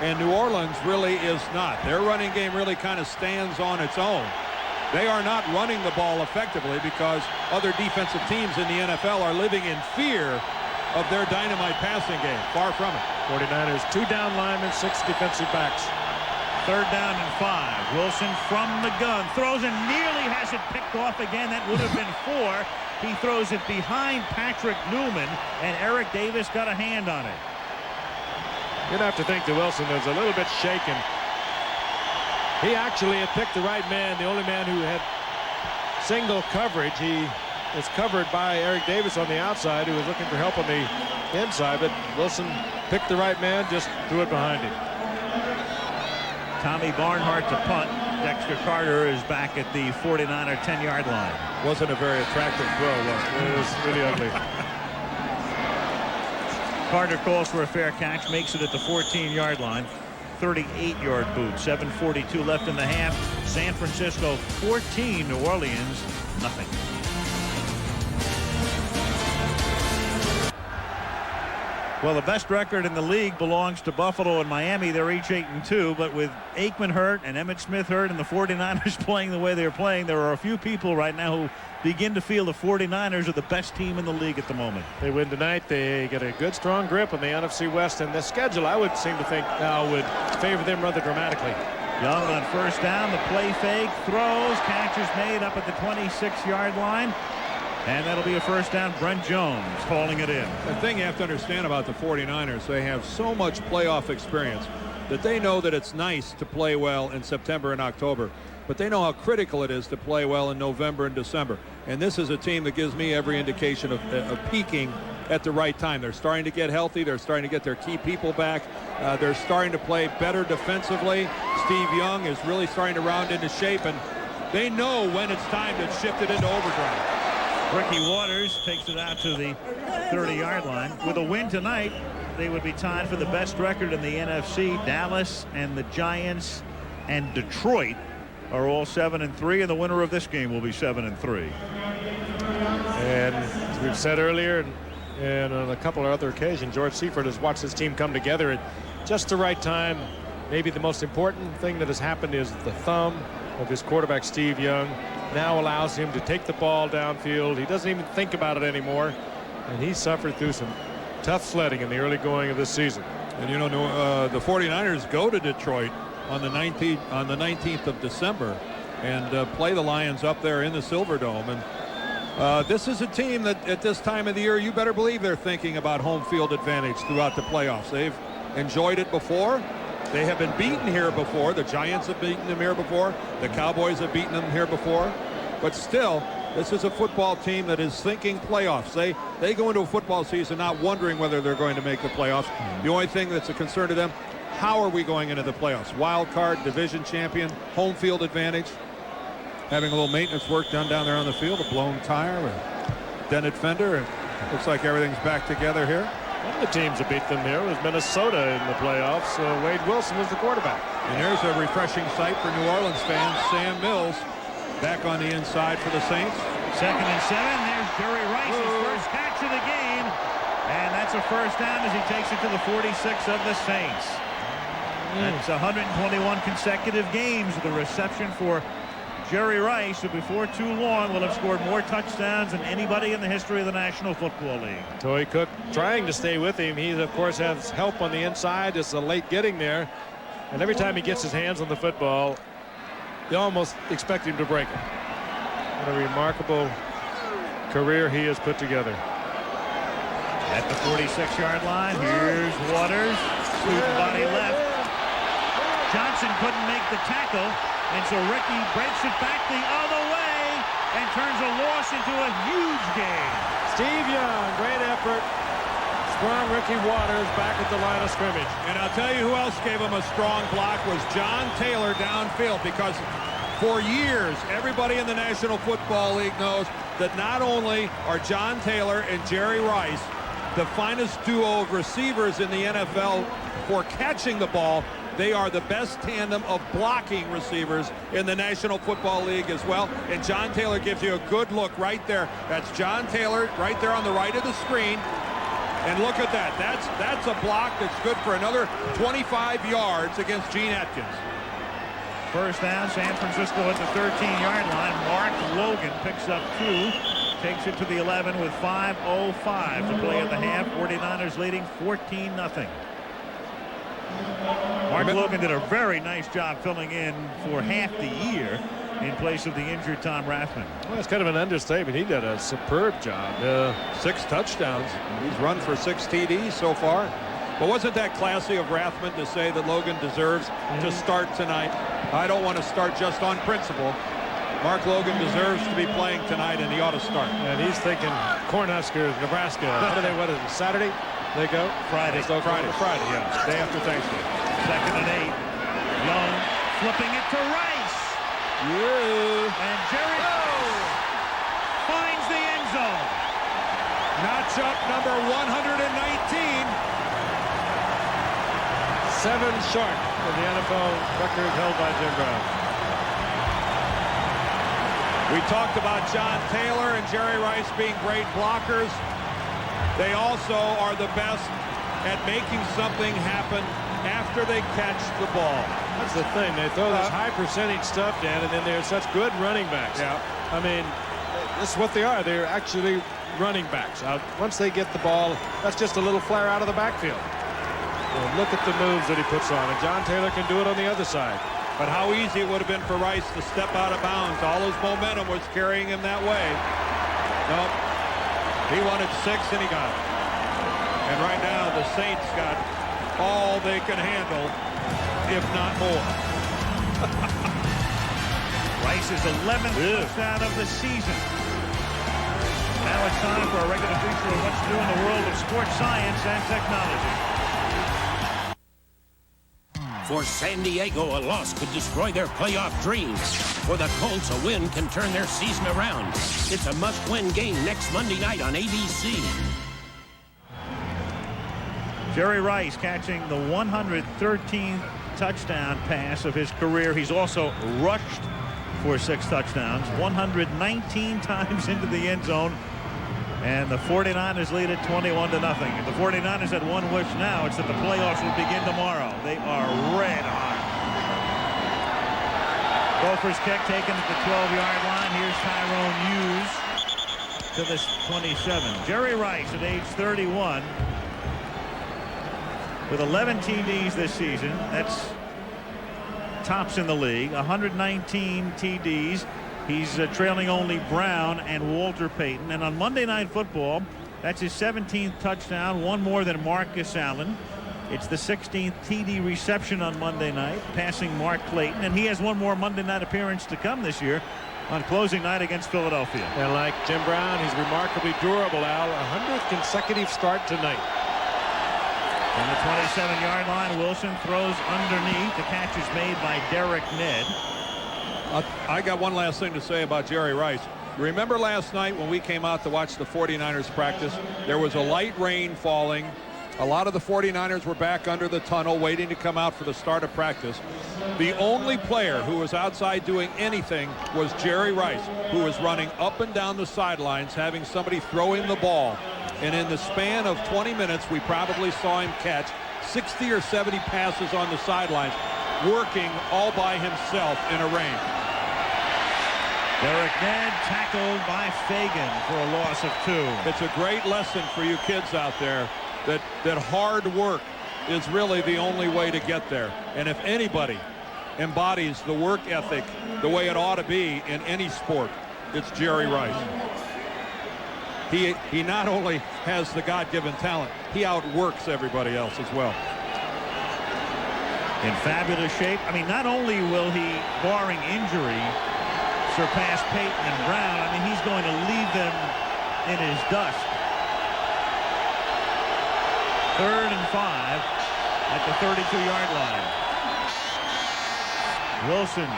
And New Orleans really is not. Their running game really kind of stands on its own. They are not running the ball effectively because other defensive teams in the NFL are living in fear of their dynamite passing game. Far from it. 49ers, 2 down linemen, 6 defensive backs. 3rd down and 5. Wilson from the gun throws and nearly has it picked off again. That would have been 4. He throws it behind Patrick Newman, and Eric Davis got a hand on it. You'd have to think that Wilson was a little bit shaken. He actually had picked the right man, the only man who had single coverage. He was covered by Eric Davis on the outside, who was looking for help on the inside, but Wilson picked the right man, just threw it behind him. Tommy Barnhart to punt. Dexter Carter is back at the 49er 10-yard line. Wasn't a very attractive throw, it was really ugly. Carter calls for a fair catch, makes it at the 14-yard line. 38-yard boot. 7:42 left in the half. San Francisco 14, New Orleans nothing. Well, the best record in the league belongs to Buffalo and Miami. They're each 8-2, but with Aikman hurt and Emmitt Smith hurt and the 49ers playing the way they're playing, there are a few people right now who begin to feel the 49ers are the best team in the league at the moment. They win tonight. They get a good, strong grip on the NFC West, and the schedule, I would seem to think, now would favor them rather dramatically. Young on first down, the play fake, throws, catch is made up at the 26-yard line. And that'll be a first down. Brent Jones calling it in. The thing you have to understand about the 49ers, they have so much playoff experience that they know that it's nice to play well in September and October, but they know how critical it is to play well in November and December. And this is a team that gives me every indication of peaking at the right time. They're starting to get healthy. They're starting to get their key people back. They're starting to play better defensively. Steve Young is really starting to round into shape, and they know when it's time to shift it into overdrive. Ricky Waters takes it out to the 30-yard line. With a win tonight, they would be tied for the best record in the NFC. Dallas and the Giants and Detroit are all 7-3, and the winner of this game will be 7-3. And as we've said earlier, and on a couple of other occasions, George Siefert has watched his team come together at just the right time. Maybe the most important thing that has happened is the thumb of his quarterback, Steve Young, now allows him to take the ball downfield. He doesn't even think about it anymore, and he suffered through some tough sledding in the early going of this season. And you know, the 49ers go to Detroit on the 19th of December and play the Lions up there in the Silverdome. And this is a team that at this time of the year, you better believe they're thinking about home field advantage throughout the playoffs. They've enjoyed it before. They have been beaten here before. The Giants have beaten them here before. The Cowboys have beaten them here before. But still, this is a football team that is thinking playoffs. They go into a football season not wondering whether they're going to make the playoffs. The only thing that's a concern to them, how are we going into the playoffs? Wild card, division champion, home field advantage. Having a little maintenance work done down there on the field, a blown tire, a dented fender. And looks like everything's back together here. One of the teams that beat them here was Minnesota in the playoffs. Wade Wilson was the quarterback. And there's a refreshing sight for New Orleans fans. Sam Mills back on the inside for the Saints. 2nd and 7. There's Jerry Rice's first catch of the game. And that's a first down as he takes it to the 46 of the Saints. That's 121 consecutive games. The reception for Jerry Rice, who before too long will have scored more touchdowns than anybody in the history of the National Football League. Toy Cook trying to stay with him. He, of course, has help on the inside. It's a late getting there. And every time he gets his hands on the football, you almost expect him to break it. What a remarkable career he has put together. At the 46-yard line, here's Waters. Student body left. Johnson couldn't make the tackle. And so Ricky breaks it back the other way and turns a loss into a huge gain. Steve Young, great effort. Strong Ricky Waters back at the line of scrimmage. And I'll tell you who else gave him a strong block was John Taylor downfield, because for years everybody in the National Football League knows that not only are John Taylor and Jerry Rice the finest duo of receivers in the NFL for catching the ball, they are the best tandem of blocking receivers in the National Football League as well. And John Taylor gives you a good look right there. That's John Taylor right there on the right of the screen. And look at that. That's a block that's good for another 25 yards against Gene Atkins. First down, San Francisco at the 13-yard line. Mark Logan picks up 2. Takes it to the 11 with 5:05 to play at the half. 49ers leading 14-0. Mark Logan did a very nice job filling in for half the year in place of the injured Tom Rathman. Well, it's kind of an understatement. He did a superb job. 6 touchdowns. He's run for 6 TDs so far. But wasn't that classy of Rathman to say that Logan deserves to start tonight? I don't want to start just on principle. Mark Logan deserves to be playing tonight, and he ought to start. And he's thinking Cornhuskers, Nebraska. What is it, Saturday? They go? Friday. Friday, yeah. Day after Thanksgiving. 2nd and 8. Young flipping it to Rice. And Jerry finds the end zone. Notch up number 119. 7 short of the NFL record held by Jim Brown. We talked about John Taylor and Jerry Rice being great blockers. They also are the best at making something happen after they catch the ball. That's the thing. They throw this high percentage stuff, Dan, and then they're such good running backs. Yeah. I mean, this is what they are. They're actually running backs. Once they get the ball, that's just a little flare out of the backfield. Well, look at the moves that he puts on, and John Taylor can do it on the other side. But how easy it would have been for Rice to step out of bounds. All his momentum was carrying him that way. Nope. He wanted 6, and he got it. And right now, the Saints got all they can handle, if not more. Rice's 11th touchdown of the season. Now it's time for a regular feature of what's new in the world of sports science and technology. For San Diego, a loss could destroy their playoff dreams. For the Colts, a win can turn their season around. It's a must-win game next Monday night on ABC. Jerry Rice catching the 113th touchdown pass of his career. He's also rushed for 6 touchdowns, 119 times into the end zone. And the 49ers lead it 21-0. The 49ers had one wish now. It's that the playoffs will begin tomorrow. They are red hot. Gophers kick taken at the 12-yard line. Here's Tyrone Hughes to the 27. Jerry Rice at age 31 with 11 TDs this season. That's tops in the league. 119 TDs. He's trailing only Brown and Walter Payton. And on Monday Night Football, that's his 17th touchdown, one more than Marcus Allen. It's the 16th TD reception on Monday night, passing Mark Clayton. And he has one more Monday night appearance to come this year on closing night against Philadelphia. And like Jim Brown, he's remarkably durable, Al. 100th consecutive start tonight. On the 27-yard line, Wilson throws underneath. The catch is made by Derek Ned. I got one last thing to say about Jerry Rice. Remember last night when we came out to watch the 49ers practice? There was a light rain falling. A lot of the 49ers were back under the tunnel waiting to come out for the start of practice. The only player who was outside doing anything was Jerry Rice, who was running up and down the sidelines, having somebody throw him the ball. And in the span of 20 minutes, we probably saw him catch 60 or 70 passes on the sidelines, working all by himself in a rain. Derek Ned tackled by Fagan for a loss of 2. It's a great lesson for you kids out there that hard work is really the only way to get there. And if anybody embodies the work ethic the way it ought to be in any sport, it's Jerry Rice. He not only has the God-given talent, he outworks everybody else as well. In fabulous shape. I mean, not only will he, barring injury, surpass Payton and Brown, I mean, he's going to leave them in his dust. 3rd and 5 at the 32-yard line. Wilson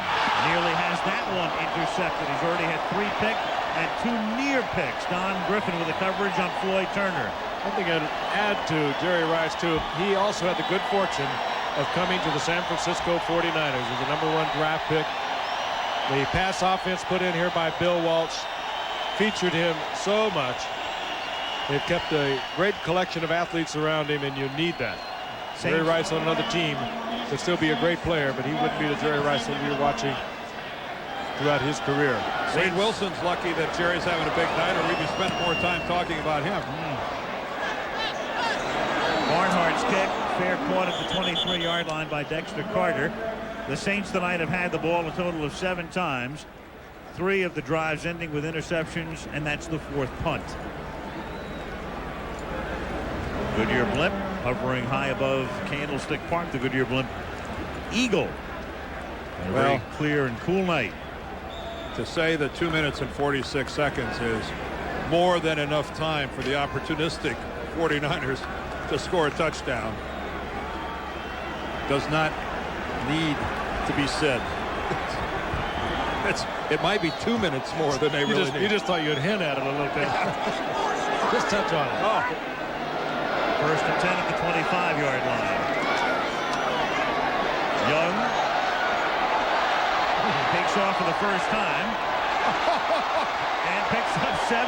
nearly has that one intercepted. He's already had 3 picks and 2 near picks. Don Griffin with the coverage on Floyd Turner. I think I'd add to Jerry Rice, too. He also had the good fortune of coming to the San Francisco 49ers as the #1 draft pick. The pass offense put in here by Bill Walsh featured him so much. They've kept a great collection of athletes around him, and you need that. Jerry Rice on another team could still be a great player, but he wouldn't be the Jerry Rice that we were watching throughout his career. Wade Wilson's lucky that Jerry's having a big night, or we'd be spending more time talking about him. Barnhart's kick, fair caught at the 23-yard line by Dexter Carter. The Saints tonight have had the ball a total of 7 times. 3 of the drives ending with interceptions, and that's the 4th punt. Goodyear blimp hovering high above Candlestick Park. The Goodyear blimp Eagle. A very clear and cool night. to say that 2 minutes and 46 seconds is more than enough time for the opportunistic 49ers to score a touchdown does not need to be said. It might be 2 minutes more than they really need. You just thought you'd hint at it a little bit. Just touch on it. Oh. First and 10 at the 25-yard line. Young takes off for the first time and picks up 17.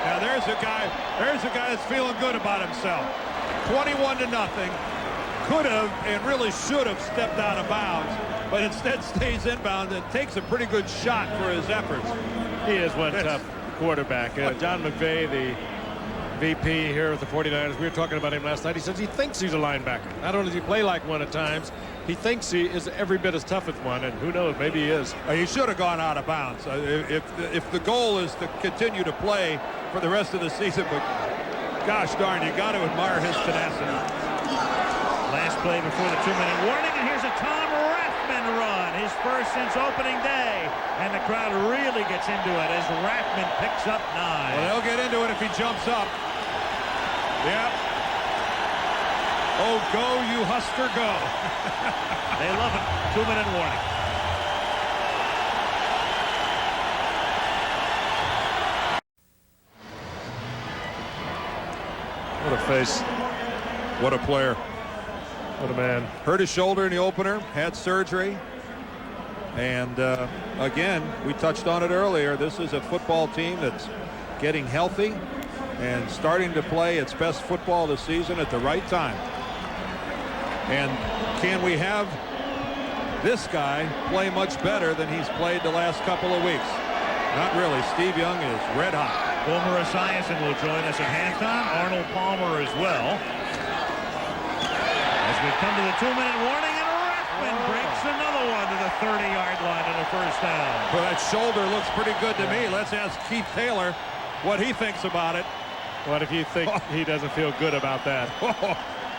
Now there's a guy that's feeling good about himself. 21-0. Could have and really should have stepped out of bounds, but instead stays inbound and takes a pretty good shot for his efforts. He is one tough quarterback. John McVay, the VP here with the 49ers, we were talking about him last night. He says he thinks he's a linebacker. Not only does he play like one at times, he thinks he is every bit as tough as one, and who knows, maybe he is. He should have gone out of bounds. If the goal is to continue to play for the rest of the season, but gosh darn, you got to admire his tenacity. Last play before the 2-minute warning, and here's a Tom Rathman run, his first since opening day, and the crowd really gets into it as Rathman picks up 9. Well, they'll get into it if he jumps up. Yep. Oh, go, you Husker, go. They love it. 2-minute warning. What a face. What a player. What a man. Hurt his shoulder in the opener, had surgery. And again, we touched on it earlier. This is a football team that's getting healthy and starting to play its best football this season at the right time. And can we have this guy play much better than he's played the last couple of weeks? Not really. Steve Young is red hot. Boomer Esiason will join us at halftime. Arnold Palmer as well. As we come to the 2-minute warning, and Rathman breaks another one to the 30-yard line and a first down. Well, that shoulder looks pretty good to me. Let's ask Keith Taylor what he thinks about it. What if you think he doesn't feel good about that?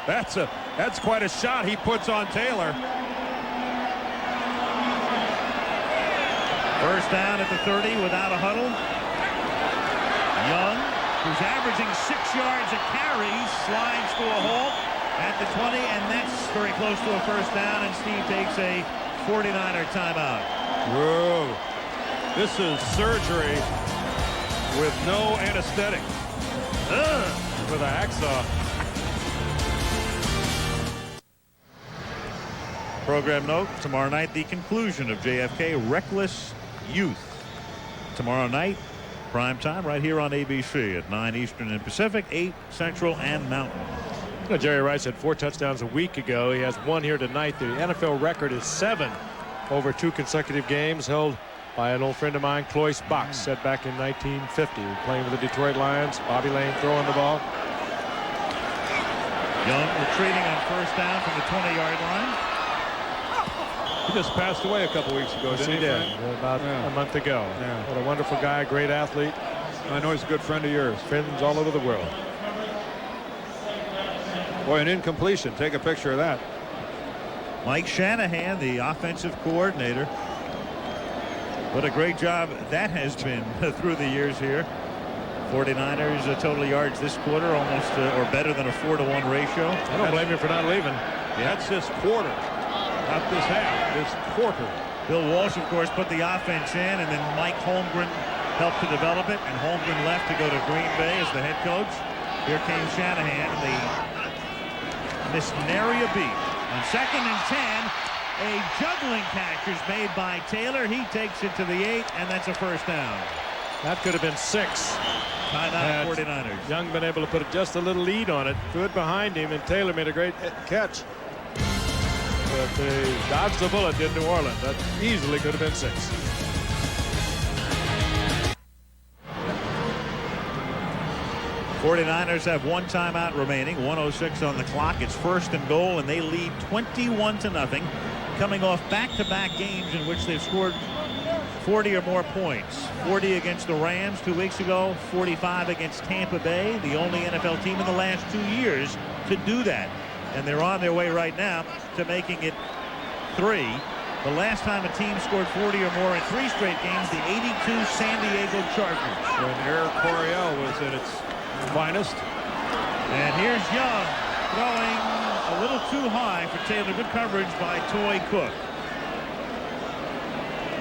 That's quite a shot he puts on Taylor. First down at the 30 without a huddle. Young, who's averaging 6 yards a carry, slides to a halt at the 20, and that's very close to a first down, and Steve takes a 49er timeout. Whoa. This is surgery with no anesthetic. With a hacksaw. Program note, tomorrow night, the conclusion of JFK Reckless Youth. Tomorrow night, prime time right here on ABC at 9 Eastern and Pacific, 8 Central and Mountain. You know, Jerry Rice had 4 touchdowns a week ago. He has 1 here tonight. The NFL record is 7 over 2 consecutive games, held by an old friend of mine, Cloyce Box, set back in 1950, playing with the Detroit Lions. Bobby Lane throwing the ball. Young retreating on first down from the 20-yard line. He just passed away a couple weeks ago, didn't he? Did. About a month ago. Yeah. What a wonderful guy, great athlete. I know he's a good friend of yours. Friends all over the world. Boy, an incompletion. Take a picture of that. Mike Shanahan, the offensive coordinator. What a great job that has been through the years here. 49ers total yards this quarter, almost or better than a 4-to-1 ratio. I don't blame you for not leaving. Yeah. That's this quarter, not this half, this quarter. Bill Walsh, of course, put the offense in, and then Mike Holmgren helped to develop it, and Holmgren left to go to Green Bay as the head coach. Here came Shanahan, and they missed nary a beat. On 2nd and 10, a juggling catch is made by Taylor. He takes it to the 8, and that's a first down. That could have been 6. Timeout 49ers. Young been able to put just a little lead on it. Good behind him, and Taylor made a great catch. But they dodged the bullet in New Orleans. That easily could have been 6. '49ers have 1 timeout remaining, 1:06 on the clock. It's 1st and goal, and they lead 21-0, coming off back-to-back games in which they've scored 40 or more points. 40 against the Rams 2 weeks ago, 45 against Tampa Bay, the only NFL team in the last 2 years to do that. And they're on their way right now to making it 3 The last time a team scored 40 or more in 3 straight games, the '82 San Diego Chargers. When Air Coryell was at its finest. And here's Young throwing a little too high for Taylor. Good coverage by Toy Cook.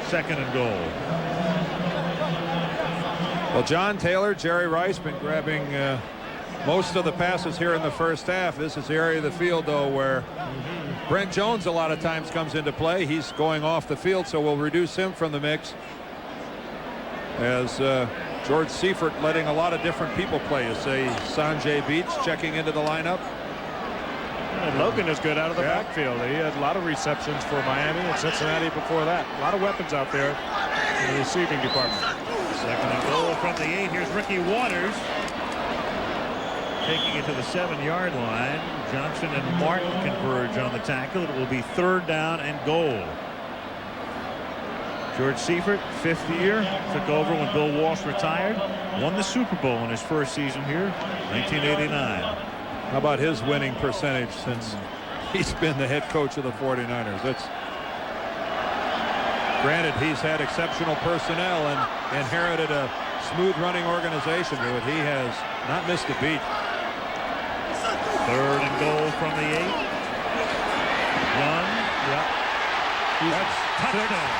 2nd and goal. Well, John Taylor, Jerry Rice been grabbing most of the passes here in the first half. This is the area of the field, though, where Brent Jones a lot of times comes into play. He's going off the field, so we'll reduce him from the mix. As George Siefert letting a lot of different people play. You say Sanjay Beach checking into the lineup. And Logan is good out of the backfield. He had a lot of receptions for Miami and Cincinnati before that. A lot of weapons out there in the receiving department. 2nd and goal from the 8. Here's Ricky Waters taking it to the 7-yard line. Johnson and Martin converge on the tackle. It will be 3rd down and goal. George Siefert, 5th year, took over when Bill Walsh retired. Won the Super Bowl in his first season here, 1989. How about his winning percentage since he's been the head coach of the 49ers? It's granted he's had exceptional personnel and inherited a smooth running organization, but he has not missed a beat. 3rd and goal from the 8. One. Yep. That's touchdown.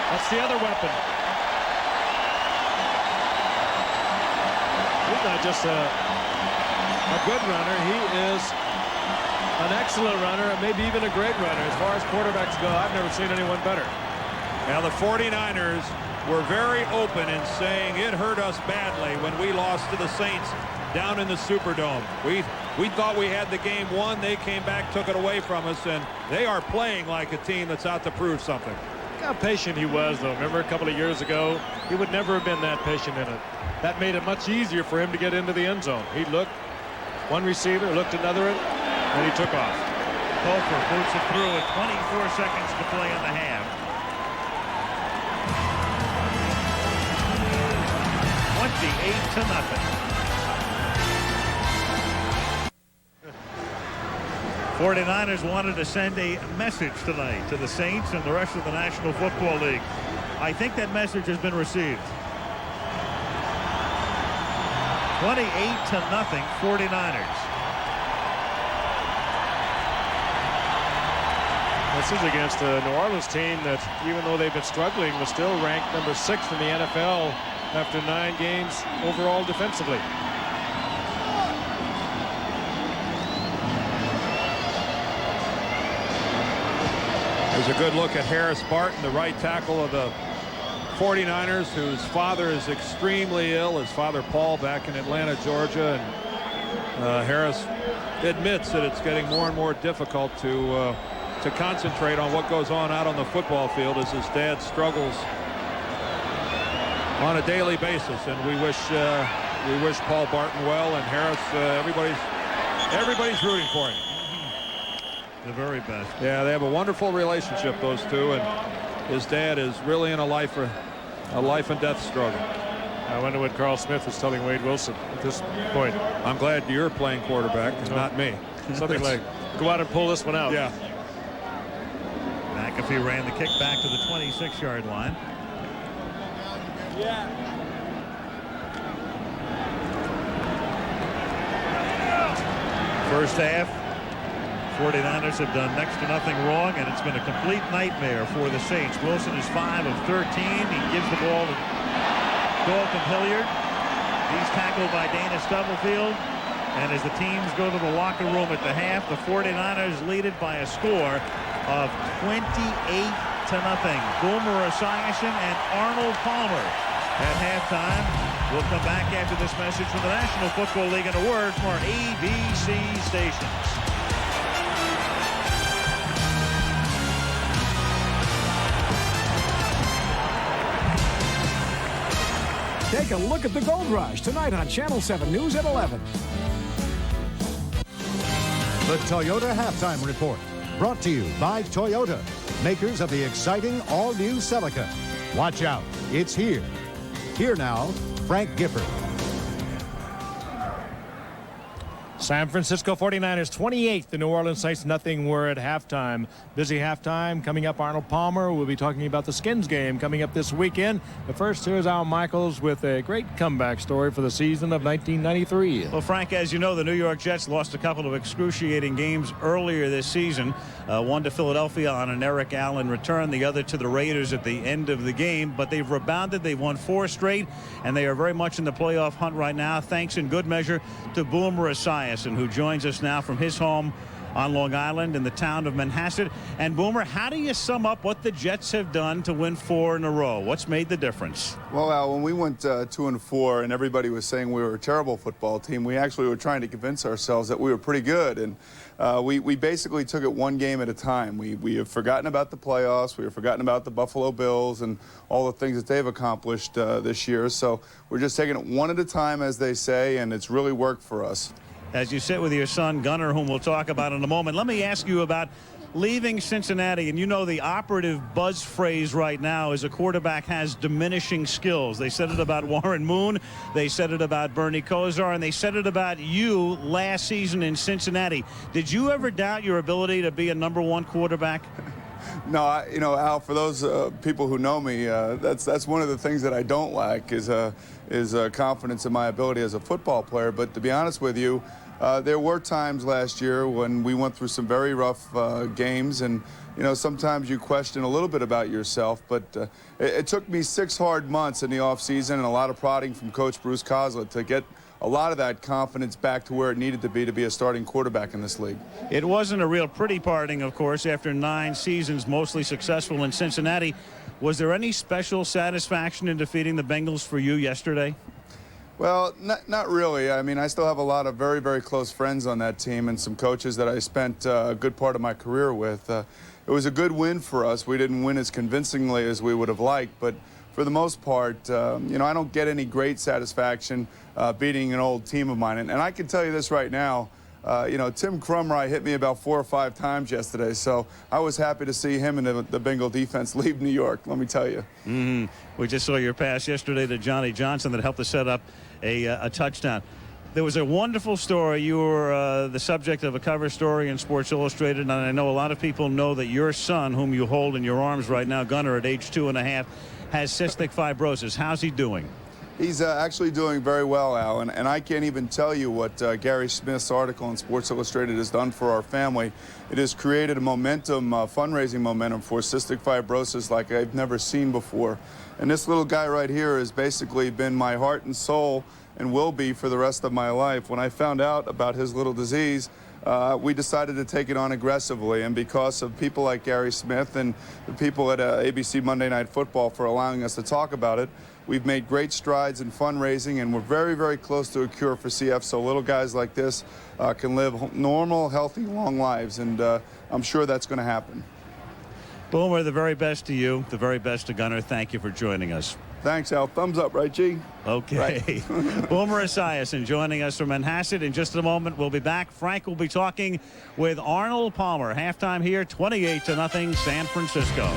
That's the other weapon. He's not just a good runner. He is an excellent runner and maybe even a great runner. As far as quarterbacks go, I've never seen anyone better. Now the 49ers were very open in saying it hurt us badly when we lost to the Saints down in the Superdome. We thought we had the game won. They came back, took it away from us, and they are playing like a team that's out to prove something. Look how patient he was, though. Remember a couple of years ago, he would never have been that patient in it. That made it much easier for him to get into the end zone. He looked one receiver, looked another, and he took off. Pulver boots it through with 24 seconds to play in the half. 28-0. 49ers wanted to send a message tonight to the Saints and the rest of the National Football League. I think that message has been received. 28-0, 49ers. This is against a New Orleans team that, even though they've been struggling, was still ranked number 6 in the NFL after 9 games overall defensively. There's a good look at Harris Barton, the right tackle of the 49ers, whose father is extremely ill. His father, Paul, back in Atlanta, Georgia. And Harris admits that it's getting more and more difficult to concentrate on what goes on out on the football field as his dad struggles on a daily basis. And we wish Paul Barton well, and Harris, everybody's rooting for him. The very best. Yeah, they have a wonderful relationship, those two, and his dad is really in a life and death struggle. I wonder what Carl Smith is telling Wade Wilson at this point. I'm glad you're playing quarterback and not me. Something like, go out and pull this one out. Yeah. McAfee ran the kick back to the 26-yard line. Yeah. First half, 49ers have done next to nothing wrong, and it's been a complete nightmare for the Saints. Wilson is 5 of 13. He gives the ball to Dalton Hilliard. He's tackled by Dana Stubblefield. And as the teams go to the locker room at the half, the 49ers lead it by a score of 28-0. Boomer Esiason and Arnold Palmer at halftime. We'll come back after this message from the National Football League and a word from our ABC stations. Take a look at the Gold Rush tonight on Channel 7 News at 11. The Toyota Halftime Report, brought to you by Toyota, makers of the exciting all-new Celica. Watch out, it's here. Here now, Frank Gifford. San Francisco 49ers 28, the New Orleans Saints nothing. We're at halftime. Busy halftime. Coming up, Arnold Palmer. We'll be talking about the Skins game coming up this weekend. But first, here's Al Michaels with a great comeback story for the season of 1993. Well, Frank, as you know, the New York Jets lost a couple of excruciating games earlier this season. One to Philadelphia on an Eric Allen return, the other to the Raiders at the end of the game. But they've rebounded. They've won 4 straight, and they are very much in the playoff hunt right now, thanks in good measure to Boomer Esiason, who joins us now from his home on Long Island in the town of Manhasset. And Boomer, how do you sum up what the Jets have done to win 4 in a row? What's made the difference? Well, Al, when we went 2-4 and everybody was saying we were a terrible football team, we actually were trying to convince ourselves that we were pretty good. And we basically took it one game at a time. We have forgotten about the playoffs. We have forgotten about the Buffalo Bills and all the things that they've accomplished this year. So we're just taking it one at a time, as they say, and it's really worked for us. As you sit with your son, Gunnar, whom we'll talk about in a moment, let me ask you about leaving Cincinnati. And you know the operative buzz phrase right now is a quarterback has diminishing skills. They said it about Warren Moon. They said it about Bernie Kosar. And they said it about you last season in Cincinnati. Did you ever doubt your ability to be a #1 quarterback? No, you know, Al, for those people who know me, that's one of the things that I don't lack is confidence in my ability as a football player. But to be honest with you, there were times last year when we went through some very rough games, and you know, sometimes you question a little bit about yourself. But it took me 6 hard months in the offseason and a lot of prodding from Coach Bruce Kozlett to get a lot of that confidence back to where it needed to be a starting quarterback in this league. It wasn't a real pretty parting, of course, after 9 seasons mostly successful in Cincinnati. Was there any special satisfaction in defeating the Bengals for you yesterday? Well, not really. I mean, I still have a lot of very, very close friends on that team and some coaches that I spent a good part of my career with. It was a good win for us. We didn't win as convincingly as we would have liked, but for the most part, you know, I don't get any great satisfaction beating an old team of mine. And I can tell you this right now, you know, Tim Crumry hit me about 4 or 5 times yesterday, so I was happy to see him and the Bengal defense leave New York, let me tell you. We just saw your pass yesterday to Johnny Johnson that helped to set up a touchdown. There was a wonderful story. You were the subject of a cover story in Sports Illustrated, and I know a lot of people know that your son, whom you hold in your arms right now, Gunnar, at age 2.5, has cystic fibrosis. How's he doing? He's actually doing very well, Al, and I can't even tell you what Gary Smith's article in Sports Illustrated has done for our family. It has created a momentum, fundraising momentum for cystic fibrosis like I've never seen before. And this little guy right here has basically been my heart and soul and will be for the rest of my life. When I found out about his little disease, we decided to take it on aggressively, and because of people like Gary Smith and the people at ABC Monday Night Football for allowing us to talk about it, we've made great strides in fundraising, and we're very, very close to a cure for CF, so little guys like this can live normal, healthy, long lives, and I'm sure that's going to happen. Boomer, the very best to you, the very best to Gunnar. Thank you for joining us. Thanks, Al. Thumbs up, right, G? Okay. Right. Boomer Esiason joining us from Manhasset. In just a moment, we'll be back. Frank will be talking with Arnold Palmer. Halftime here, 28-0, San Francisco.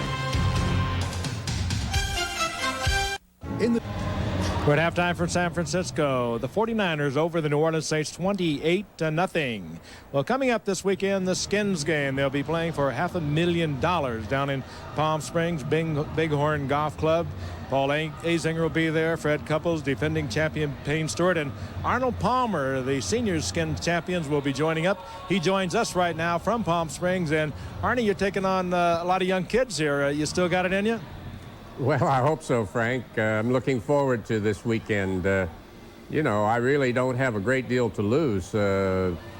We're at halftime from San Francisco. The 49ers over the New Orleans Saints 28-0. Well, coming up this weekend, the Skins game. They'll be playing for $500,000 down in Palm Springs Bighorn Golf Club. Paul Azinger will be there. Fred Couples, defending champion Payne Stewart, and Arnold Palmer, the senior Skins champions, will be joining up. He joins us right now from Palm Springs. And Arnie, you're taking on a lot of young kids here. You still got it in you? Well, I hope so, Frank. I'm looking forward to this weekend. You know, I really don't have a great deal to lose.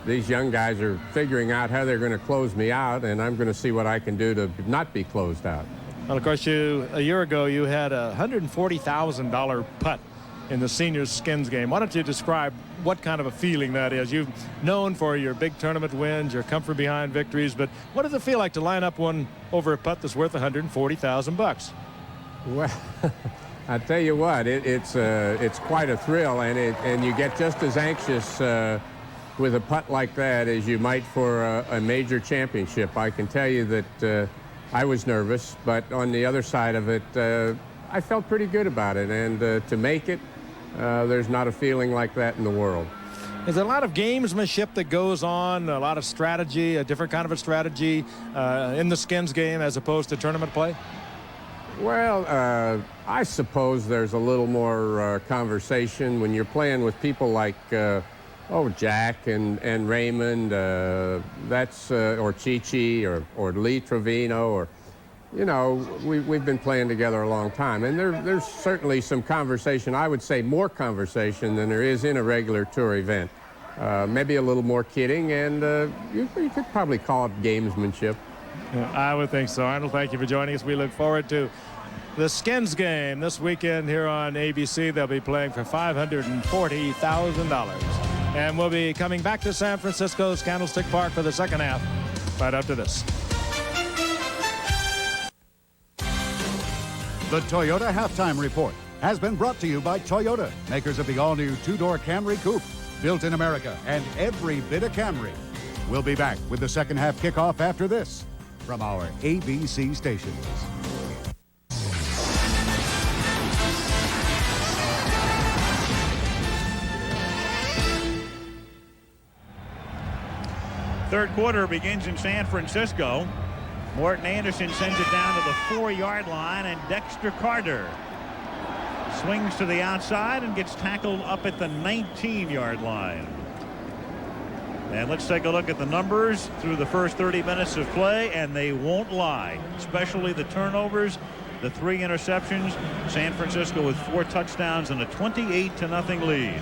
These young guys are figuring out how they're going to close me out, and I'm going to see what I can do to not be closed out. Well, of course, a year ago, you had a $140,000 putt in the senior Skins game. Why don't you describe what kind of a feeling that is? You've known for your big tournament wins, your comfort behind victories, but what does it feel like to line up one over a putt that's worth $140,000? Well, I tell you what, it's quite a thrill, and you get just as anxious with a putt like that as you might for a major championship. I can tell you that I was nervous, but on the other side of it, I felt pretty good about it, and to make it, there's not a feeling like that in the world. Is there a lot of gamesmanship that goes on, a lot of strategy, a different kind of a strategy in the Skins game as opposed to tournament play? Well, I suppose there's a little more conversation when you're playing with people like, Jack and Raymond, or Chi-Chi or Lee Trevino, or, we've been playing together a long time. And there's certainly some conversation, I would say more conversation than there is in a regular tour event. Maybe a little more kidding, and you could probably call it gamesmanship. Yeah, I would think so. Arnold, thank you for joining us. We look forward to the Skins game this weekend here on ABC. They'll be playing for $540,000. And we'll be coming back to San Francisco's Candlestick Park for the second half right after this. The Toyota Halftime Report has been brought to you by Toyota, makers of the all-new two-door Camry Coupe, built in America and every bit of Camry. We'll be back with the second half kickoff after this from our ABC stations. Third quarter begins in San Francisco. Morton Anderson sends it down to the 4-yard line, and Dexter Carter swings to the outside and gets tackled up at the 19-yard line. And let's take a look at the numbers through the first 30 minutes of play, and they won't lie, especially the turnovers, the 3 interceptions. San Francisco with 4 touchdowns and a 28-0 lead.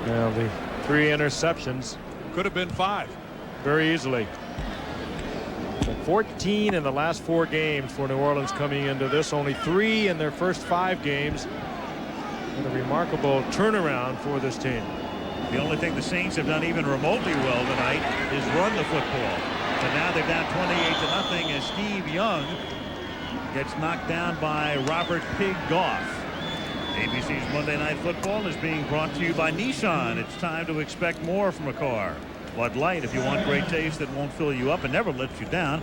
Well, the 3 interceptions could have been 5 very easily. 14 in the last 4 games for New Orleans coming into this, only 3 in their first 5 games. And a remarkable turnaround for this team. The only thing the Saints have done even remotely well tonight is run the football. But now they're down 28-0 as Steve Young gets knocked down by Robert Pig Goff. ABC's Monday Night Football is being brought to you by Nissan. It's time to expect more from a car. Bud Light, if you want great taste that won't fill you up and never lets you down,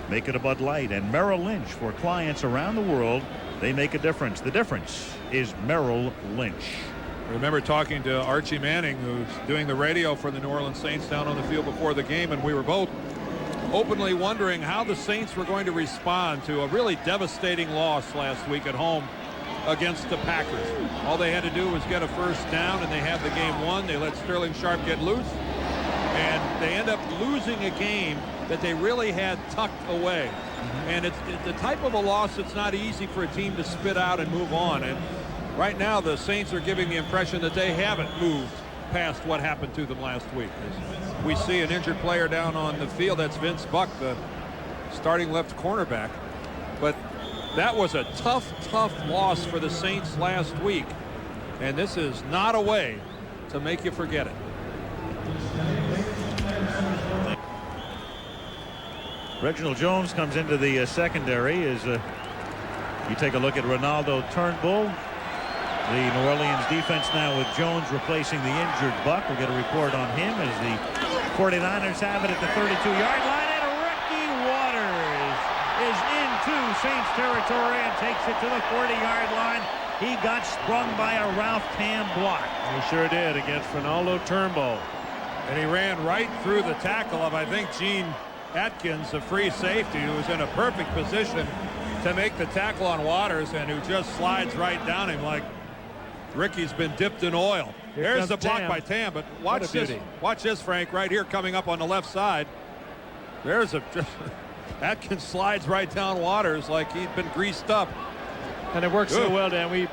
make it a Bud Light. And Merrill Lynch, for clients around the world, they make a difference. The difference is Merrill Lynch. I remember talking to Archie Manning, who's doing the radio for the New Orleans Saints down on the field before the game, and we were both openly wondering how the Saints were going to respond to a really devastating loss last week at home against the Packers. All they had to do was get a first down, and they had the game won. They let Sterling Sharp get loose, and they end up losing a game that they really had tucked away. And it's the type of a loss that's not easy for a team to spit out and move on. And right now the Saints are giving the impression that they haven't moved past what happened to them last week. As we see an injured player down on the field, that's Vince Buck, the starting left cornerback. But that was a tough loss for the Saints last week, and this is not a way to make you forget it. Reginald Jones comes into the secondary as you take a look at Ronaldo Turnbull. The New Orleans defense now with Jones replacing the injured Buck. We'll get a report on him as the 49ers have it at the 32-yard line, and Ricky Waters is into Saints territory and takes it to the 40-yard line. He got sprung by a Ralph Tam block. He sure did against Ronaldo Turnbull. And he ran right through the tackle of, I think, Gene Atkins, a free safety, who was in a perfect position to make the tackle on Waters, and who just slides right down him like Ricky's been dipped in oil. There's the block by Tam, but watch this, Frank, right here coming up on the left side. There's Atkins slides right down Waters like he'd been greased up. And it worked so well, Dan. We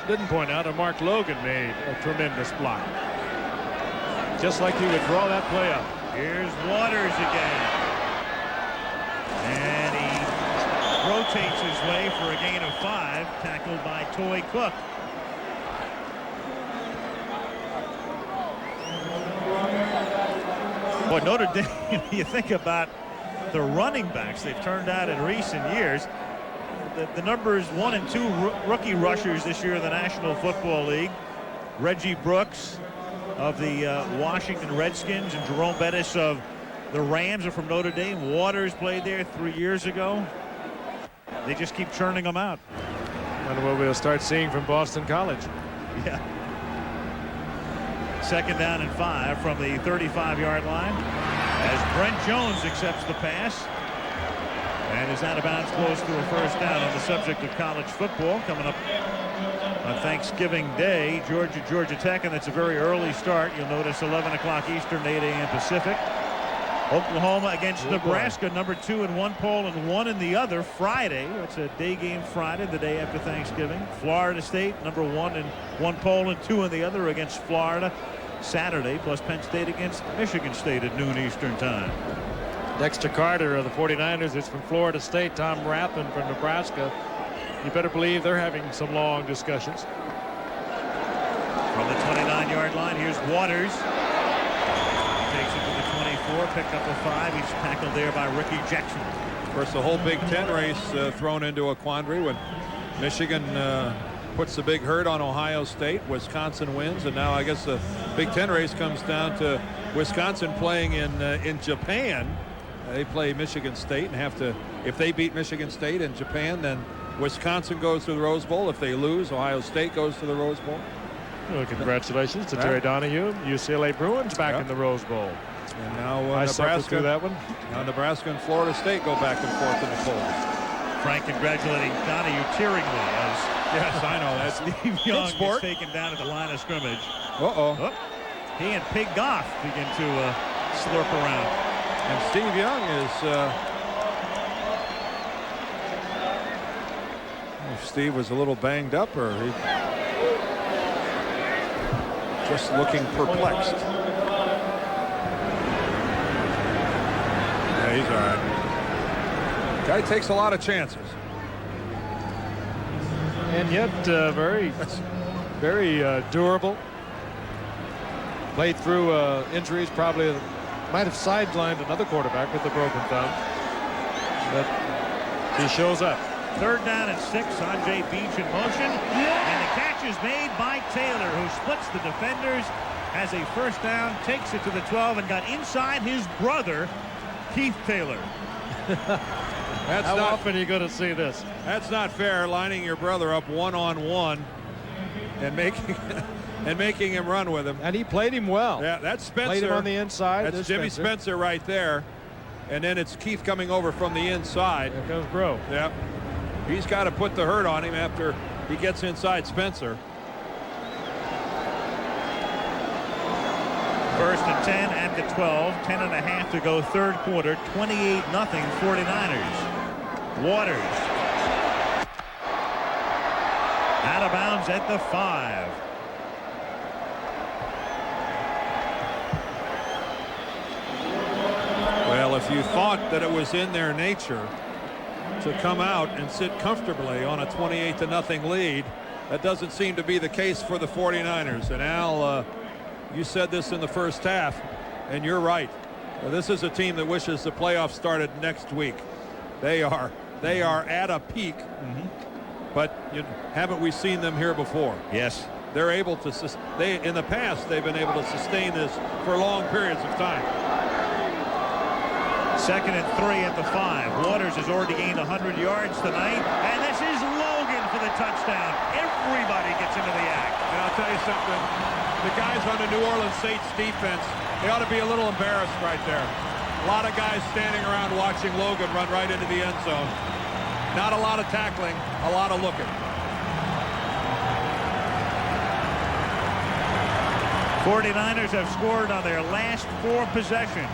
didn't point out that Mark Logan made a tremendous block. Just like he would draw that play up. Here's Waters again. And he rotates his way for a gain of 5, tackled by Toy Cook. Boy, Notre Dame, you think about the running backs they've turned out in recent years. The numbers 1 and 2 rookie rushers this year in the National Football League. Reggie Brooks of the Washington Redskins and Jerome Bettis of the Rams are from Notre Dame. Waters played there 3 years ago. They just keep churning them out. And what we'll start seeing from Boston College. Yeah. Second down and 5 from the 35-yard line as Brent Jones accepts the pass and is out of bounds close to a first down. On the subject of college football, coming up on Thanksgiving Day, Georgia Tech, and it's a very early start. You'll notice 11 o'clock Eastern, 8 a.m. Pacific. Oklahoma against Nebraska, number 2 in one poll and 1 in the other. Friday, it's a day game Friday, the day after Thanksgiving. Florida State, number 1 in one poll and 2 in the other, against Florida Saturday, plus Penn State against Michigan State at noon Eastern time. Dexter Carter of the 49ers is from Florida State. Tom Rappin from Nebraska. You better believe they're having some long discussions. From the 29-yard line, here's Waters. Takes it to the 24, picked up a 5. He's tackled there by Ricky Jackson. Of course, the whole Big Ten race thrown into a quandary when Michigan puts the big hurt on Ohio State. Wisconsin wins, and now I guess the Big Ten race comes down to Wisconsin playing in Japan. They play Michigan State and have to, if they beat Michigan State in Japan, then Wisconsin goes to the Rose Bowl. If they lose, Ohio State goes to the Rose Bowl. Well, congratulations to Terry Donahue. UCLA Bruins back in the Rose Bowl. And now Nebraska, that one. Now Nebraska and Florida State go back and forth in the polls. Frank congratulating Donahue tearingly as yes, I know that. Steve Young is taken down at the line of scrimmage. Uh-oh. He and Pig Goff begin to slurp around. And Steve Young is if Steve was a little banged up, or he just looking perplexed. Yeah, he's all right. Guy takes a lot of chances. And yet very durable. Played through injuries, probably might have sidelined another quarterback with a broken thumb. But he shows up. Third down and 6. Sanjay Beach in motion. And the catch is made by Taylor, who splits the defenders, has a first down, takes it to the 12, and got inside his brother, Keith Taylor. How often are you going to see this? That's not fair, lining your brother up one-on-one and making him run with him. And he played him well. Yeah, that's Spencer. Played him on the inside. That's Jimmy Spencer right there. And then it's Keith coming over from the inside. There goes Bro. Yeah. He's got to put the hurt on him after he gets inside Spencer. First and 10 at the 12. 10.5 to go third quarter. 28-0 49ers. Waters. Out of bounds at the 5. Well, if you thought that it was in their nature to come out and sit comfortably on a 28-0 lead, that doesn't seem to be the case for the 49ers. And Al, you said this in the first half, and you're right. This is a team that wishes the playoffs started next week. They are at a peak, but haven't we seen them here before? Yes. They're able to, in the past, they've been able to sustain this for long periods of time. Second and 3 at the 5. Waters has already gained 100 yards tonight, and this is Logan for the touchdown. Everybody gets into the act. And I'll tell you something, the guys on the New Orleans Saints defense, they ought to be a little embarrassed right there. A lot of guys standing around watching Logan run right into the end zone. Not a lot of tackling, a lot of looking. 49ers have scored on their last 4 possessions.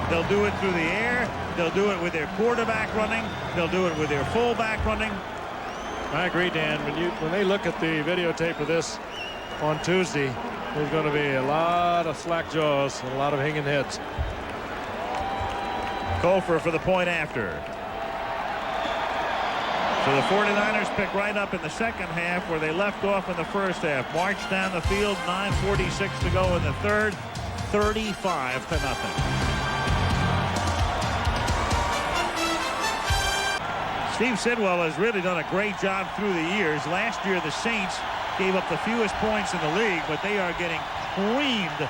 They'll do it through the air. They'll do it with their quarterback running. They'll do it with their fullback running. I agree, Dan. When they look at the videotape of this on Tuesday, there's going to be a lot of slack jaws and a lot of hanging heads. Kofor for the point after. So the 49ers pick right up in the second half where they left off in the first half. March down the field, 9:46 to go in the third, 35-0. Steve Sidwell has really done a great job through the years. Last year, the Saints gave up the fewest points in the league, but they are getting creamed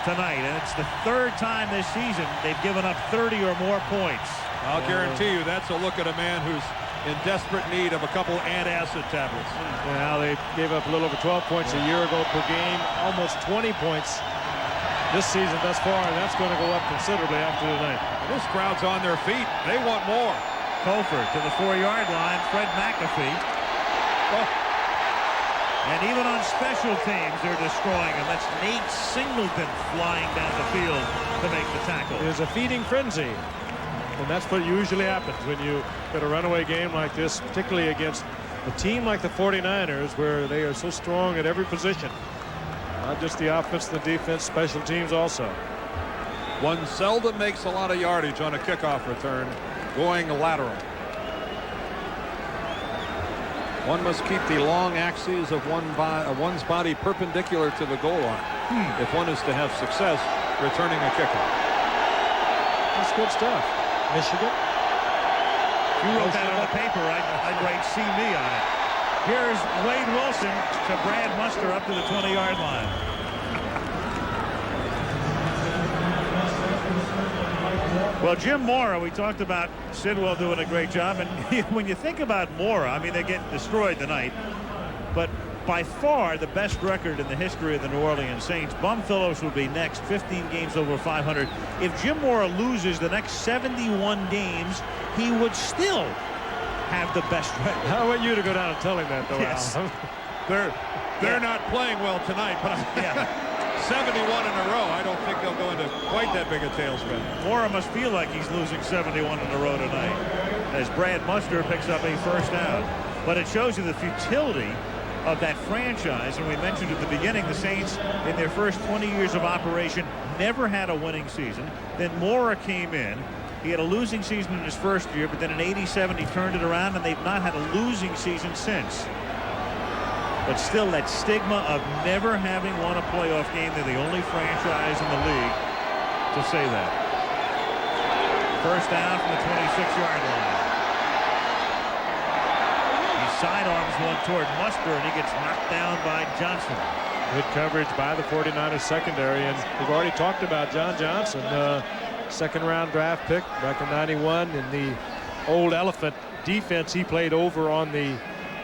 tonight. And it's the third time this season they've given up 30 or more points. I'll guarantee you that's a look at a man who's in desperate need of a couple antacid tablets. Now they gave up a little over 12 points a year ago per game, almost 20 points this season thus far, and that's going to go up considerably after tonight. This crowd's on their feet. They want more. Cofer to the 4-yard line. Fred McAfee. Oh. And even on special teams, they're destroying him. That's Nate Singleton flying down the field to make the tackle. There's a feeding frenzy. And that's what usually happens when you get a runaway game like this, particularly against a team like the 49ers, where they are so strong at every position. Not just the offense, the defense, special teams also. One seldom makes a lot of yardage on a kickoff return going lateral. One must keep the long axes of one's body perpendicular to the goal line if one is to have success returning a kickoff. That's good stuff. Michigan. If you wrote that on the paper, I'd write "see me" on it. Here's Wade Wilson to Brad Muster up to the 20-yard line. Well, Jim Mora, we talked about Sidwell doing a great job, and when you think about Mora, I mean, they get destroyed tonight, but by far the best record in the history of the New Orleans Saints. Bum Phillips will be next, 15 games over 500. If Jim Mora loses the next 71 games, he would still have the best record. I want you to go down and tell him that, though, yes. Al. They're not playing well tonight, but 71 in a row. I don't think they'll go into quite that big a tailspin. Mora must feel like he's losing 71 in a row tonight as Brad Muster picks up a first down. But it shows you the futility of that franchise. And we mentioned at the beginning, the Saints in their first 20 years of operation never had a winning season. Then Mora came in. He had a losing season in his first year, but then in '87 he turned it around, and they've not had a losing season since. But still, that stigma of never having won a playoff game. They're the only franchise in the league to say that. First down from the 26-yard line. He sidearms one toward Muster, and he gets knocked down by Johnson. Good coverage by the 49ers secondary, and we've already talked about John Johnson, second-round draft pick back in '91 in the old Elephant defense. He played over on the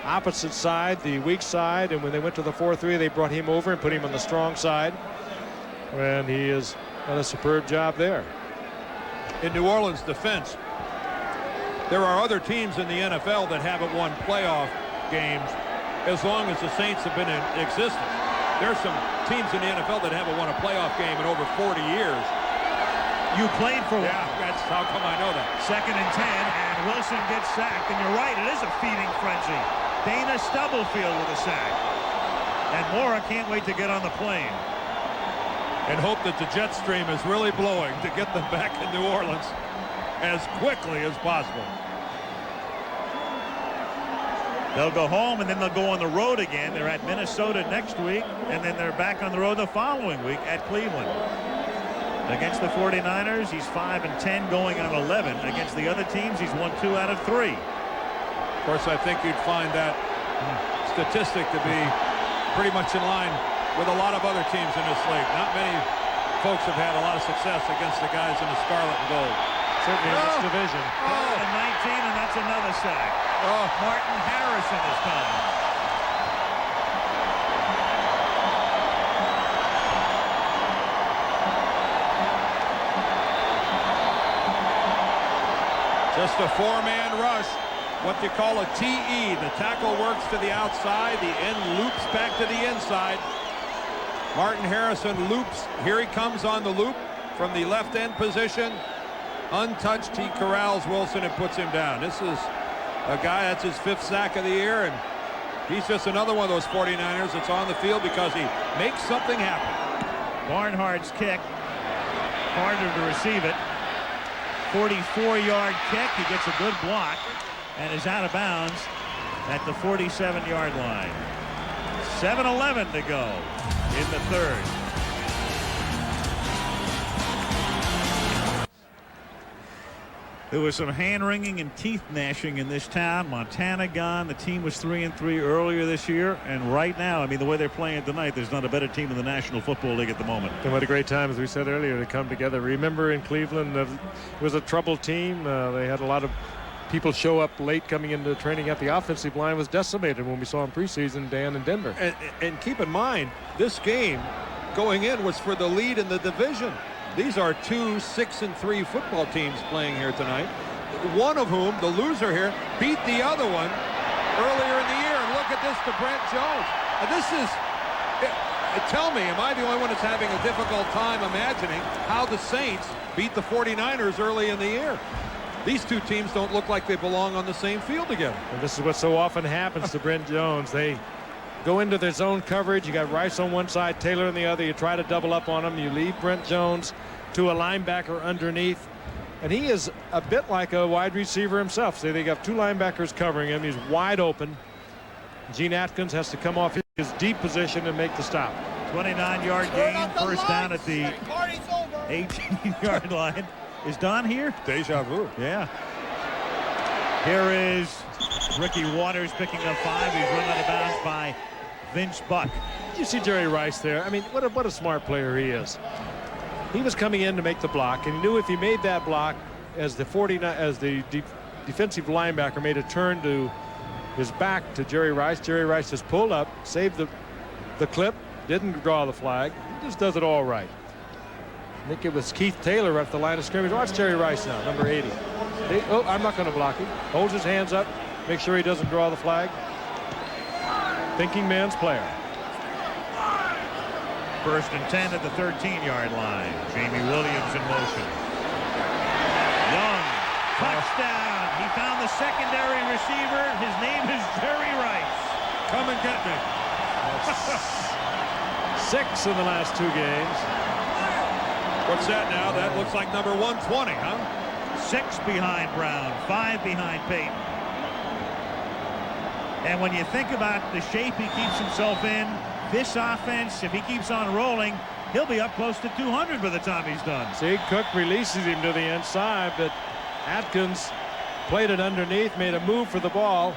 opposite side, the weak side, and when they went to the 4-3, they brought him over and put him on the strong side, and he has done a superb job there. In New Orleans defense, there are other teams in the NFL that haven't won playoff games as long as the Saints have been in existence. There are some teams in the NFL that haven't won a playoff game in over 40 years. You played for one. Yeah, that's how come I know that. 2nd and 10, and Wilson gets sacked, and you're right, it is a feeding frenzy. Dana Stubblefield with a sack. And Mora can't wait to get on the plane. And hope that the jet stream is really blowing to get them back in New Orleans as quickly as possible. They'll go home, and then they'll go on the road again. They're at Minnesota next week, and then they're back on the road the following week at Cleveland. Against the 49ers, he's 5-10 going on 11. Against the other teams, he's won 2 out of 3. Of course, I think you'd find that statistic to be pretty much in line with a lot of other teams in this league. Not many folks have had a lot of success against the guys in the scarlet and gold. Certainly in this division. And 19, and that's another sack. Martin Harrison is coming. Just a 4-man rush, what you call a TE. The tackle works to the outside, the end loops back to the inside. Martin Harrison loops. Here he comes on the loop from the left end position. Untouched, he corrals Wilson and puts him down. This is a guy, that's his 5th sack of the year, and he's just another one of those 49ers that's on the field because he makes something happen. Barnhart's kick, harder to receive it. 44-yard kick. He gets a good block and is out of bounds at the 47-yard line. 7:11 to go in the third. There was some hand-wringing and teeth-gnashing in this town. Montana gone. The team was 3-3 earlier this year. And right now, I mean, the way they're playing tonight, there's not a better team in the National Football League at the moment. And what a great time, as we said earlier, to come together. Remember in Cleveland, it was a troubled team. They had a lot of people show up late coming into training. At the offensive line was decimated when we saw in preseason, Dan, in Denver. And keep in mind, this game going in was for the lead in the division. These are two 6-3 football teams playing here tonight. One of whom, the loser here, beat the other one earlier in the year. And look at this to Brent Jones. And this is, tell me, am I the only one that's having a difficult time imagining how the Saints beat the 49ers early in the year? These two teams don't look like they belong on the same field together. And this is what so often happens to Brent Jones. They go into their zone coverage. You got Rice on one side, Taylor on the other. You try to double up on him. You leave Brent Jones to a linebacker underneath. And he is a bit like a wide receiver himself. See, they got two linebackers covering him. He's wide open. Gene Atkins has to come off his deep position and make the stop. 29-yard gain, first down at the 18-yard line. Is Don here? Deja vu. Yeah. Here is Ricky Waters picking up 5. He's run out of bounds by Vince Buck. You see Jerry Rice there. I mean, what a smart player he is. He was coming in to make the block, and he knew if he made that block, as the defensive linebacker made a turn to his back to Jerry Rice just pulled up, saved the clip, didn't draw the flag. He just does it all right. I think it was Keith Taylor at the line of scrimmage. Watch Jerry Rice now, number 80. Oh, I'm not going to block him. Holds his hands up, make sure he doesn't draw the flag. Thinking man's player. First and 10 at the 13-yard line. Jamie Williams in motion. Young, touchdown. He found the secondary receiver. His name is Jerry Rice. Come and get me. 6 in the last 2 games. What's that now? That looks like number 120, huh? 6 behind Brown, 5 behind Peyton. And when you think about the shape he keeps himself in, this offense, if he keeps on rolling, he'll be up close to 200 by the time he's done. See, Cook releases him to the inside, but Atkins played it underneath, made a move for the ball.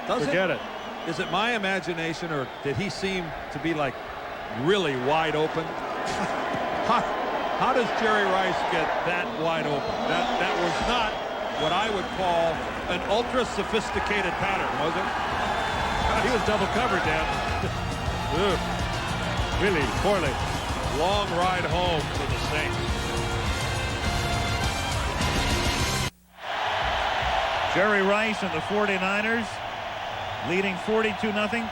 Forget it. Is it my imagination, or did he seem to be like really wide open? How does Jerry Rice get that wide open? That was not what I would call an ultra sophisticated pattern, was it? He was double covered, Dan. Really poorly. Long ride home for the Saints. Jerry Rice and the 49ers leading 42-0.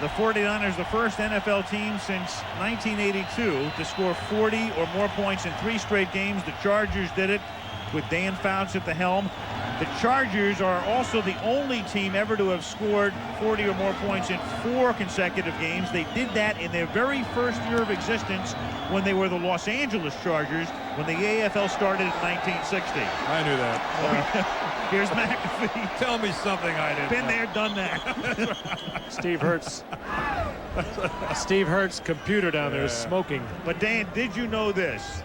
The 49ers, the first NFL team since 1982 to score 40 or more points in 3 straight games. The Chargers did it with Dan Fouts at the helm. The Chargers are also the only team ever to have scored 40 or more points in 4 consecutive games. They did that in their very first year of existence when they were the Los Angeles Chargers when the AFL started in 1960. I knew that. Here's McAfee. Tell me something I didn't Been know. there, done that. Steve Hurt's computer down there is smoking. But Dan, did you know this?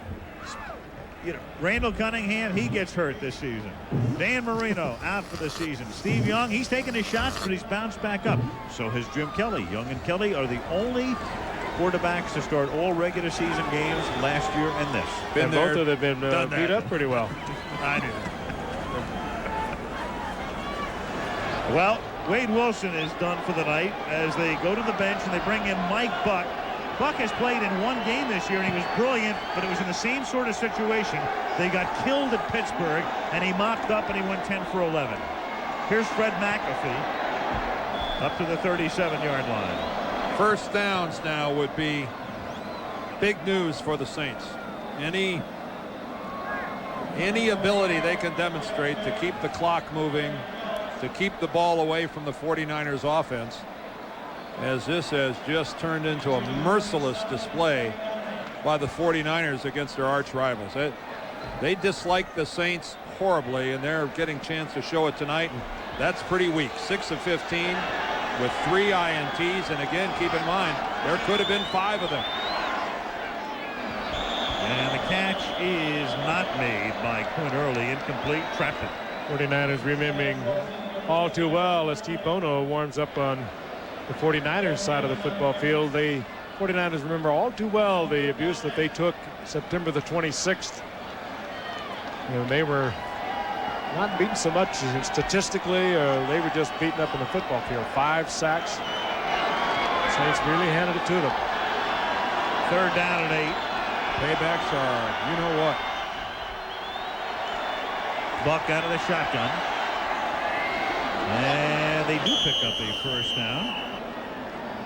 You know, Randall Cunningham, he gets hurt this season. Dan Marino out for the season. Steve Young, he's taken his shots, but he's bounced back up. So has Jim Kelly. Young and Kelly are the only quarterbacks to start all regular season games last year and this. And both of them have been beat up pretty well. I knew that. Well, Wade Wilson is done for the night as they go to the bench and they bring in Mike Buck. Buck has played in 1 game this year, and he was brilliant, but it was in the same sort of situation. They got killed at Pittsburgh, and he mopped up, and he went 10 for 11. Here's Fred McAfee up to the 37-yard line. First downs now would be big news for the Saints. Any ability they can demonstrate to keep the clock moving, to keep the ball away from the 49ers offense, as this has just turned into a merciless display by the 49ers against their arch rivals. They dislike the Saints horribly, and they're getting a chance to show it tonight, and that's pretty weak. 6 of 15 with 3 INTs, and again, keep in mind, there could have been 5 of them. And the catch is not made by Quinn Early. Incomplete. Trapped it. 49ers remembering all too well as Steve Bono warms up on the 49ers side of the football field. The 49ers remember all too well the abuse that they took September the 26th. And they were not beaten so much statistically, they were just beaten up in the football field. 5 sacks. Saints really handed it to them. 3rd down and 8. Paybacks are, you know what. Buck out of the shotgun. And they do pick up a 1st down.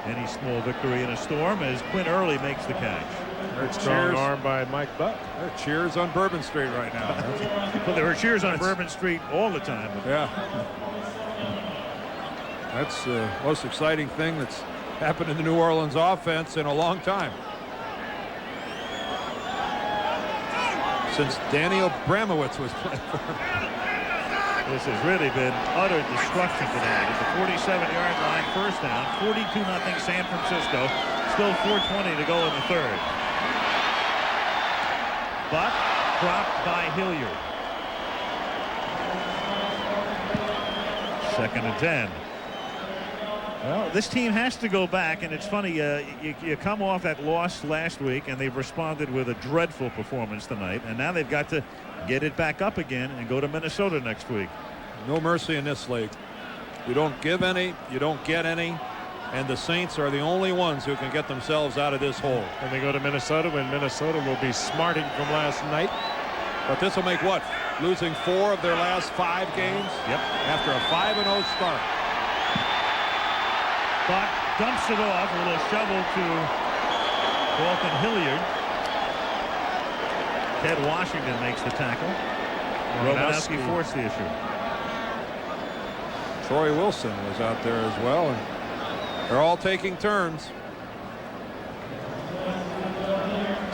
Any small victory in a storm as Quinn Early makes the catch. Strong arm by Mike Buck. There are cheers on Bourbon Street right now. Well, there were cheers on Bourbon Street all the time. Yeah. That's the most exciting thing that's happened in the New Orleans offense in a long time. Since Danny Abramowitz was playing for him. This has really been utter destruction tonight. At the 47-yard line, 1st down, 42-0 San Francisco. Still 4:20 to go in the 3rd. But dropped by Hilliard. 2nd and 10. Well, this team has to go back, and it's funny, you come off that loss last week, and they've responded with a dreadful performance tonight, and now they've got to get it back up again and go to Minnesota next week. No mercy in this league. You don't give any, you don't get any, and the Saints are the only ones who can get themselves out of this hole. And they go to Minnesota when Minnesota will be smarting from last night. But this will make what? Losing 4 of their last 5 games? Yep. After a 5-0 start. Buck dumps it off, a little shovel to Walton Hilliard. Ted Washington makes the tackle. Romanowski forced the issue. Troy Wilson was out there as well, and they're all taking turns.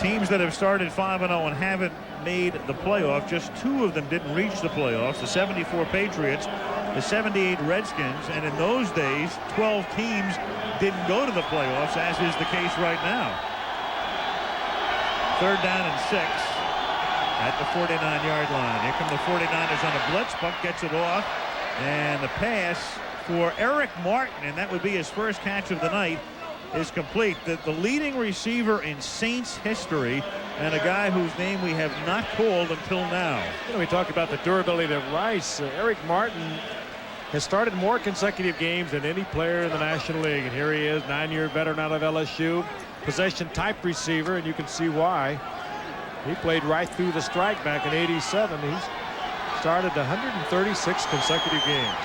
Teams that have started 5-0 and haven't made the playoff, just 2 of them didn't reach the playoffs. The 74 Patriots, the 78 Redskins, and in those days 12 teams didn't go to the playoffs, as is the case right now. 3rd down and 6 at the 49-yard line. Here come the 49ers on a blitz. Buck gets it off, and the pass for Eric Martin, and that would be his first catch of the night, is complete. The leading receiver in Saints history, and a guy whose name we have not called until now. You know, we talk about the durability of Rice. Eric Martin has started more consecutive games than any player in the National League, and here he is, 9-year veteran out of LSU, possession type receiver, and you can see why. He played right through the strike back in '87. He's started 136 consecutive games.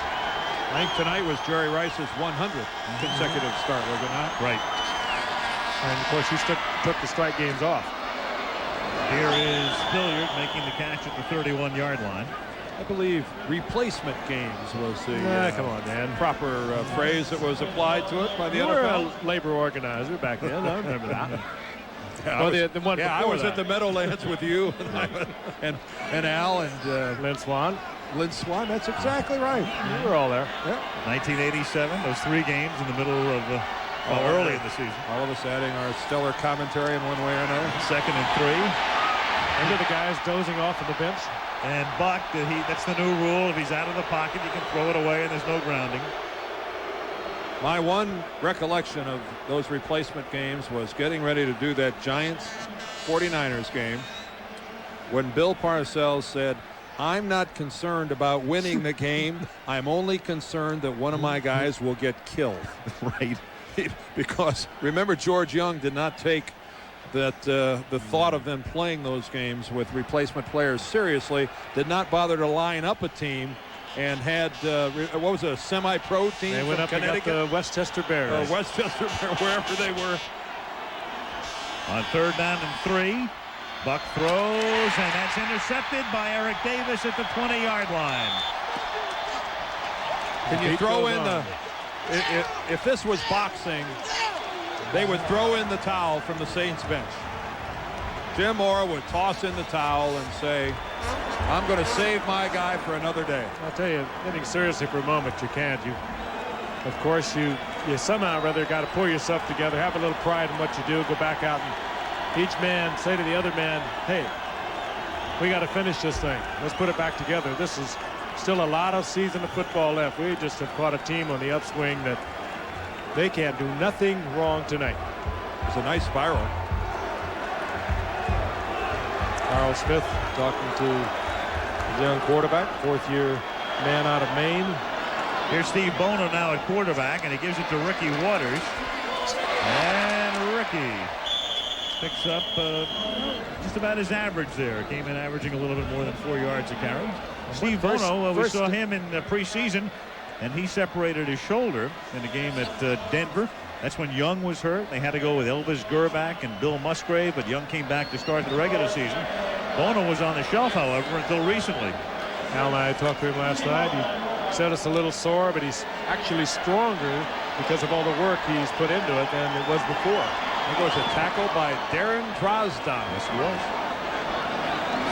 I think tonight was Jerry Rice's 100th consecutive start, was it not? Right. And of course he took the strike games off. Here is Hilliard making the catch at the 31-yard line. I believe replacement games was the come on, man. proper phrase that was applied to it by the You were NFL. a labor organizer back then. I remember that. Yeah, the one I was that. at the Meadowlands with you and Al and Lynn Swan. Lynn Swan. That's exactly right. We were all there. Yeah. 1987, those 3 games in the middle of early in the season. All of us adding our stellar commentary in one way or another. 2nd and 3. Under the guys dozing off on the bench. And Buck, that's the new rule. If he's out of the pocket, you can throw it away and there's no grounding. My one recollection of those replacement games was getting ready to do that Giants 49ers game when Bill Parcells said, "I'm not concerned about winning the game. I'm only concerned that one of my guys will get killed." Right. Because remember, George Young did not take the thought of them playing those games with replacement players seriously, did not bother to line up a team, and had what was it, a semi-pro team? They went up and got the Westchester Bears. Or Westchester, wherever they were. On 3rd down and 3, Buck throws, and that's intercepted by Eric Davis at the 20-yard line. Can you throw in the? If this was boxing, they would throw in the towel from the Saints bench. Jim Mora would toss in the towel and say, "I'm going to save my guy for another day." I'll tell you, getting seriously for a moment, you can't. Of course, you somehow or other got to pull yourself together, have a little pride in what you do, go back out and each man say to the other man, hey, we got to finish this thing. Let's put it back together. This is still a lot of season of football left. We just have caught a team on the upswing that they can't do nothing wrong tonight. It's a nice spiral. Carl Smith talking to the young quarterback, fourth-year man out of Maine. Here's Steve Bono now at quarterback, and he gives it to Ricky Waters. And Ricky picks up just about his average there. Came in averaging a little bit more than 4 yards a carry. Steve Bono, we saw him in the preseason, and he separated his shoulder in the game at Denver. That's when Young was hurt. They had to go with Elvis Gerback and Bill Musgrave, but Young came back to start the regular season. Bono was on the shelf, however, until recently. Al and I talked to him last night. He said it's a little sore, but he's actually stronger because of all the work he's put into it than it was before. There goes a tackle by Darren Drozdown. Yes, it was.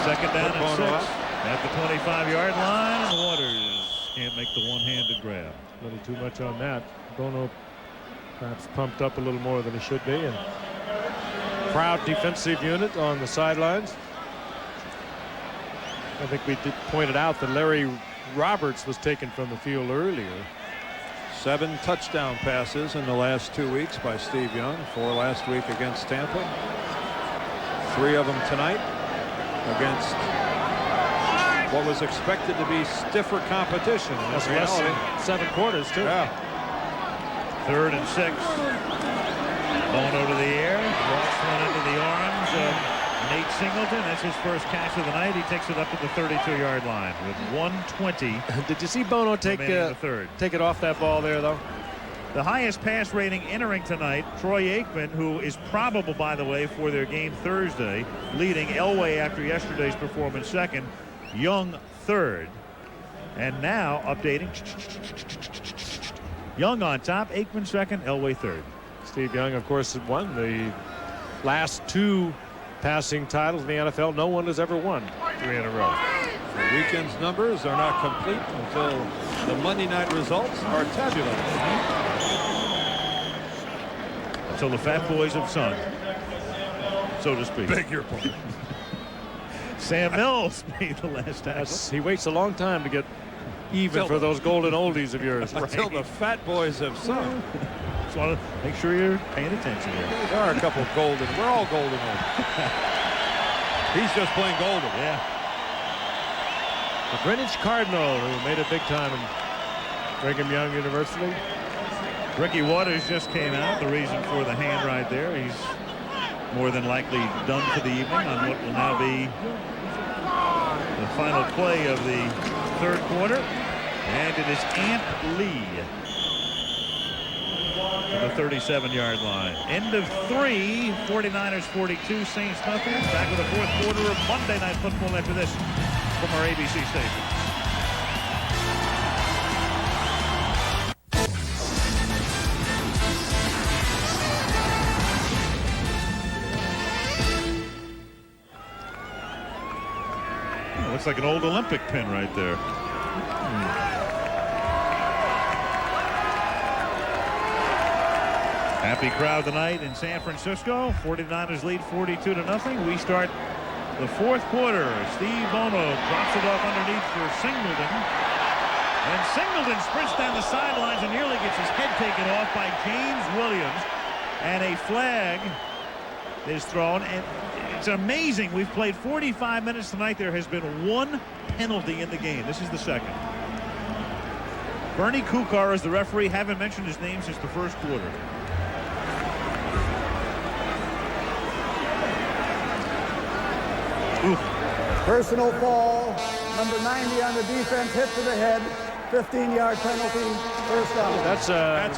Second down and 6 at the 25-yard line, and Waters can't make the one-handed grab. A little too much on that. Bono perhaps pumped up a little more than he should be, and proud defensive unit on the sidelines. I think we pointed out that Larry Roberts was taken from the field earlier. 7 touchdown passes in the last 2 weeks by Steve Young. 4 last week against Tampa. 3 of them tonight against what was expected to be stiffer competition. That's less than 7 quarters, too. Yeah. 3rd and 6. Bono to the air. Walks one into the arms of Nate Singleton. That's his first catch of the night. He takes it up to the 32-yard line with 1:20. Did you see Bono take it off that ball there, though? The highest pass rating entering tonight, Troy Aikman, who is probable, by the way, for their game Thursday, leading. Elway, after yesterday's performance, second. Young, third. And now updating. Young on top, Aikman second, Elway third. Steve Young, of course, won the last 2 passing titles in the NFL. No one has ever won 3 in a row. The weekend's numbers are not complete until the Monday night results are tabulated. Until the Fat Boys have sung, so to speak. Beg your pardon. Sam Mills made the last tackle. He waits a long time to get even for those golden oldies of yours. Until the Fat Boys have sung. Just want to make sure you're paying attention here. There are a couple of golden. We're all golden old. He's just plain golden. Yeah. The Greenwich Cardinal, who made it big time in Brigham Young University. Ricky Waters just came out. The reason for the hand right there. He's more than likely done for the evening on what will now be the final play of the 3rd quarter. And it is Ant Lee to the 37-yard line. End of 3, 49ers 42, Saints nothing. Back with the 4th quarter of Monday Night Football after this from our ABC station. Oh, looks like an old Olympic pin right there. Happy crowd tonight in San Francisco. 49ers lead 42-0. We start the 4th quarter. Steve Bono drops it off underneath for Singleton. And Singleton sprints down the sidelines and nearly gets his head taken off by James Williams. And a flag is thrown. And it's amazing. We've played 45 minutes tonight. There has been 1 penalty in the game. This is the 2nd. Bernie Kukar is the referee. Haven't mentioned his name since the 1st quarter. Oof. Personal foul, number 90 on the defense, hit to the head, 15-yard penalty, first down. That's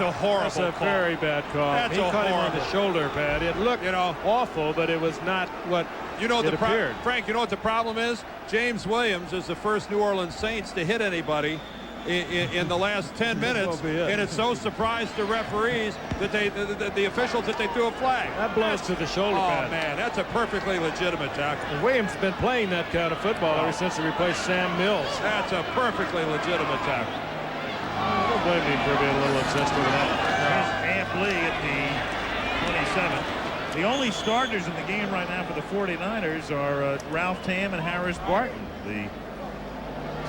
a horrible That's a call. Very bad call. That's he caught him on the shoulder pad. It looked awful, but it was not what it appeared. Frank, you know what the problem is? James Williams is the first New Orleans Saints to hit anybody in the last 10 minutes, and it's so surprised the referees that the officials that they threw a flag. That blows to the shoulder pad. Oh man, that's a perfectly legitimate tackle. And Williams has been playing that kind of football ever since he replaced Sam Mills. That's a perfectly legitimate tackle. I don't blame him for being a little obsessed with that. There's Amp Lee at the 27. The only starters in the game right now for the 49ers are Ralph Tam and Harris Barton, the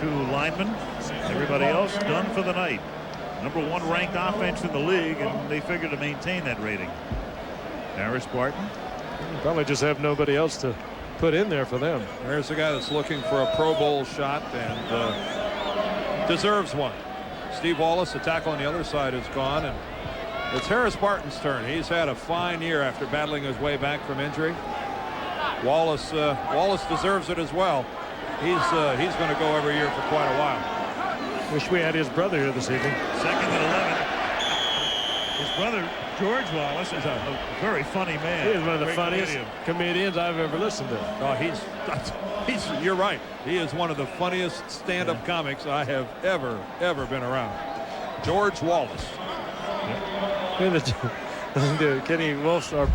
two linemen. Everybody else done for the night. #1 ranked offense in the league, and they figure to maintain that rating. Harris Barton. Probably just have nobody else to put in there for them. There's a guy that's looking for a Pro Bowl shot and deserves one. Steve Wallace, the tackle on the other side, is gone, and it's Harris Barton's turn. He's had a fine year after battling his way back from injury. Wallace deserves it as well. He's going to go every year for quite a while. Wish we had his brother here this evening. 2nd and 11. His brother George Wallace is a very funny man. He is one of the funniest comedians I've ever listened to. Oh, you're right. He is one of the funniest stand-up comics I have ever been around. George Wallace. Kenny Wolf's our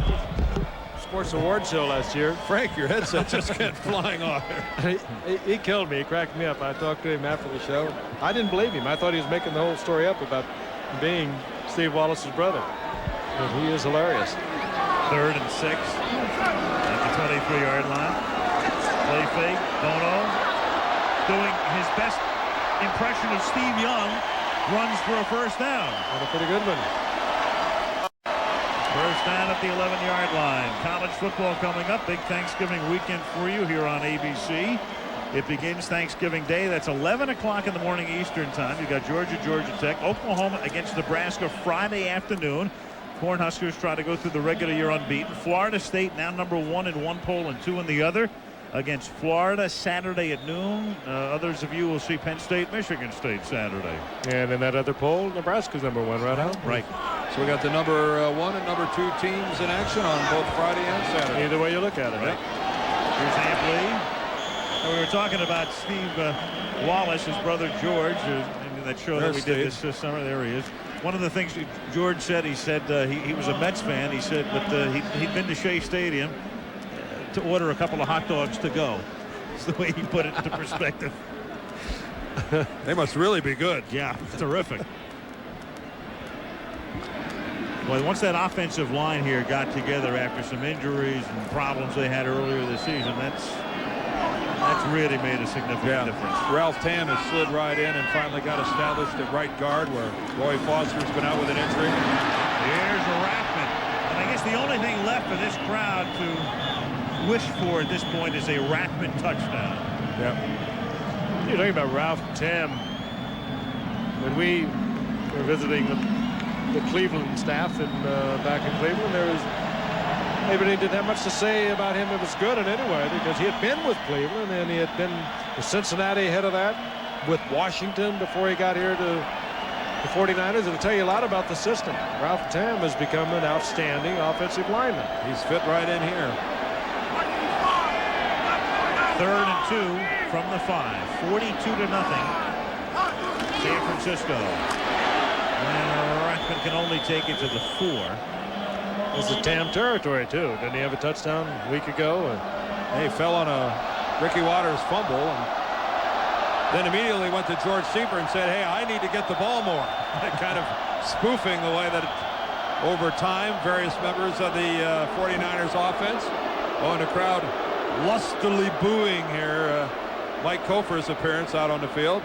Sports Award show last year. Frank, your headset just kept flying off. He killed me. He cracked me up. I talked to him after the show. I didn't believe him. I thought he was making the whole story up about being Steve Wallace's brother. But he is hilarious. 3rd and 6 at the 23-yard line. Play fake. Bono doing his best impression of Steve Young. Runs for a first down. And a pretty good one. First down at the 11-yard line. College football coming up. Big Thanksgiving weekend for you here on ABC. It begins Thanksgiving Day. That's 11 o'clock in the morning Eastern time. You got Georgia Tech, Oklahoma against Nebraska Friday afternoon. Cornhuskers try to go through the regular year unbeaten. Florida State now #1 in one poll and 2 in the other against Florida Saturday at noon. Others of you will see Penn State, Michigan State Saturday. And in that other poll, Nebraska's #1, right, Al? Right. So we got the #1 and #2 teams in action on both Friday and Saturday. Either way you look at it. Right. Here's Amp Lee. We were talking about Steve Wallace, his brother George, in that show that we did this summer. There he is. One of the things George said, he said he was a Mets fan. He said, but he'd been to Shea Stadium to order a couple of hot dogs to go. That's the way he put it into perspective. They must really be good. Yeah, terrific. Well, once that offensive line here got together after some injuries and problems they had earlier this season, that's really made a significant difference. Ralph Tam has slid right in and finally got established at right guard, where Roy Foster's been out with an injury. Here's a Rathman. And I guess the only thing left for this crowd to wish for at this point is a Rathman touchdown. Yeah. You're talking about Ralph Tam. When we were visiting the Cleveland staff back in Cleveland, maybe they didn't have much to say about him. It was good in any way because he had been with Cleveland and he had been with Cincinnati ahead of that, with Washington before he got here to the 49ers. It'll tell you a lot about the system. Ralph Tam has become an outstanding offensive lineman. He's fit right in here. 3rd and 2 from the 5. 42-0. San Francisco. And Rathman can only take it to the 4. This is Tam territory, too. Didn't he have a touchdown a week ago? He fell on a Ricky Waters fumble and then immediately went to George Siefert and said, hey, I need to get the ball more. Kind of spoofing the way that over time various members of the 49ers offense. Oh, and the crowd lustily booing here Mike Kofer's appearance out on the field.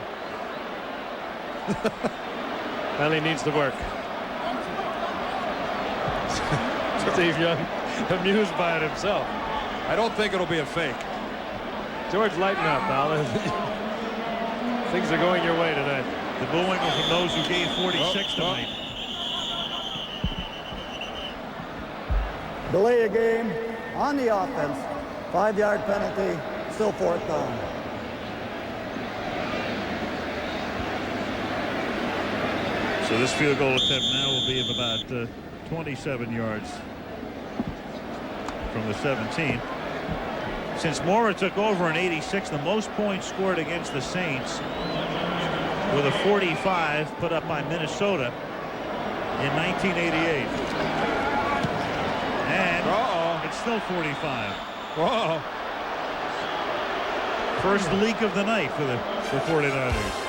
Well, he needs to work. Steve Young amused by it himself. I don't think it'll be a fake. George, lighten up, Alan. Things are going your way tonight. The booing from those who gave 46 tonight. Delay a game on the offense. 5-yard penalty. Still 4th down. So this field goal attempt now will be of about 27 yards from the 17. Since Mora took over in '86, the most points scored against the Saints with a 45 put up by Minnesota in 1988. And it's still 45. Whoa. First leak of the night for the 49ers.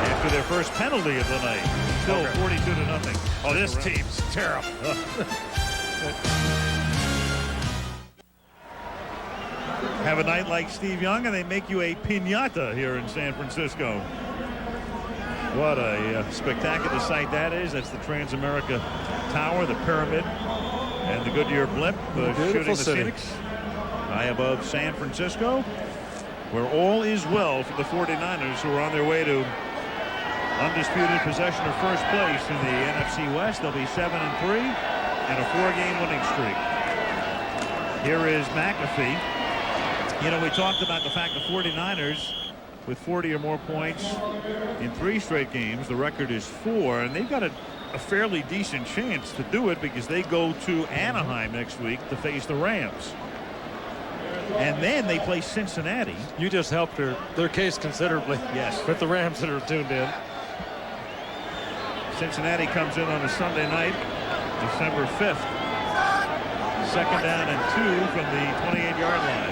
After their first penalty of the night. Still 42-0. Oh, this team's terrible. Have a night like Steve Young, and they make you a piñata here in San Francisco. What a spectacular sight that is. That's the Transamerica Tower, the Pyramid, and the Goodyear blimp shooting the Phoenix high above San Francisco, where all is well for the 49ers, who are on their way to undisputed possession of first place in the NFC West. They'll be 7-3 and a 4-game winning streak. Here is McAfee. You know, we talked about the fact the 49ers, with 40 or more points in 3 straight games, the record is 4, and they've got a fairly decent chance to do it because they go to Anaheim next week to face the Rams. And then they play Cincinnati. You just helped their case considerably. Yes. With the Rams that are tuned in. Cincinnati comes in on a Sunday night, December 5th. 2nd down and 2 from the 28-yard line.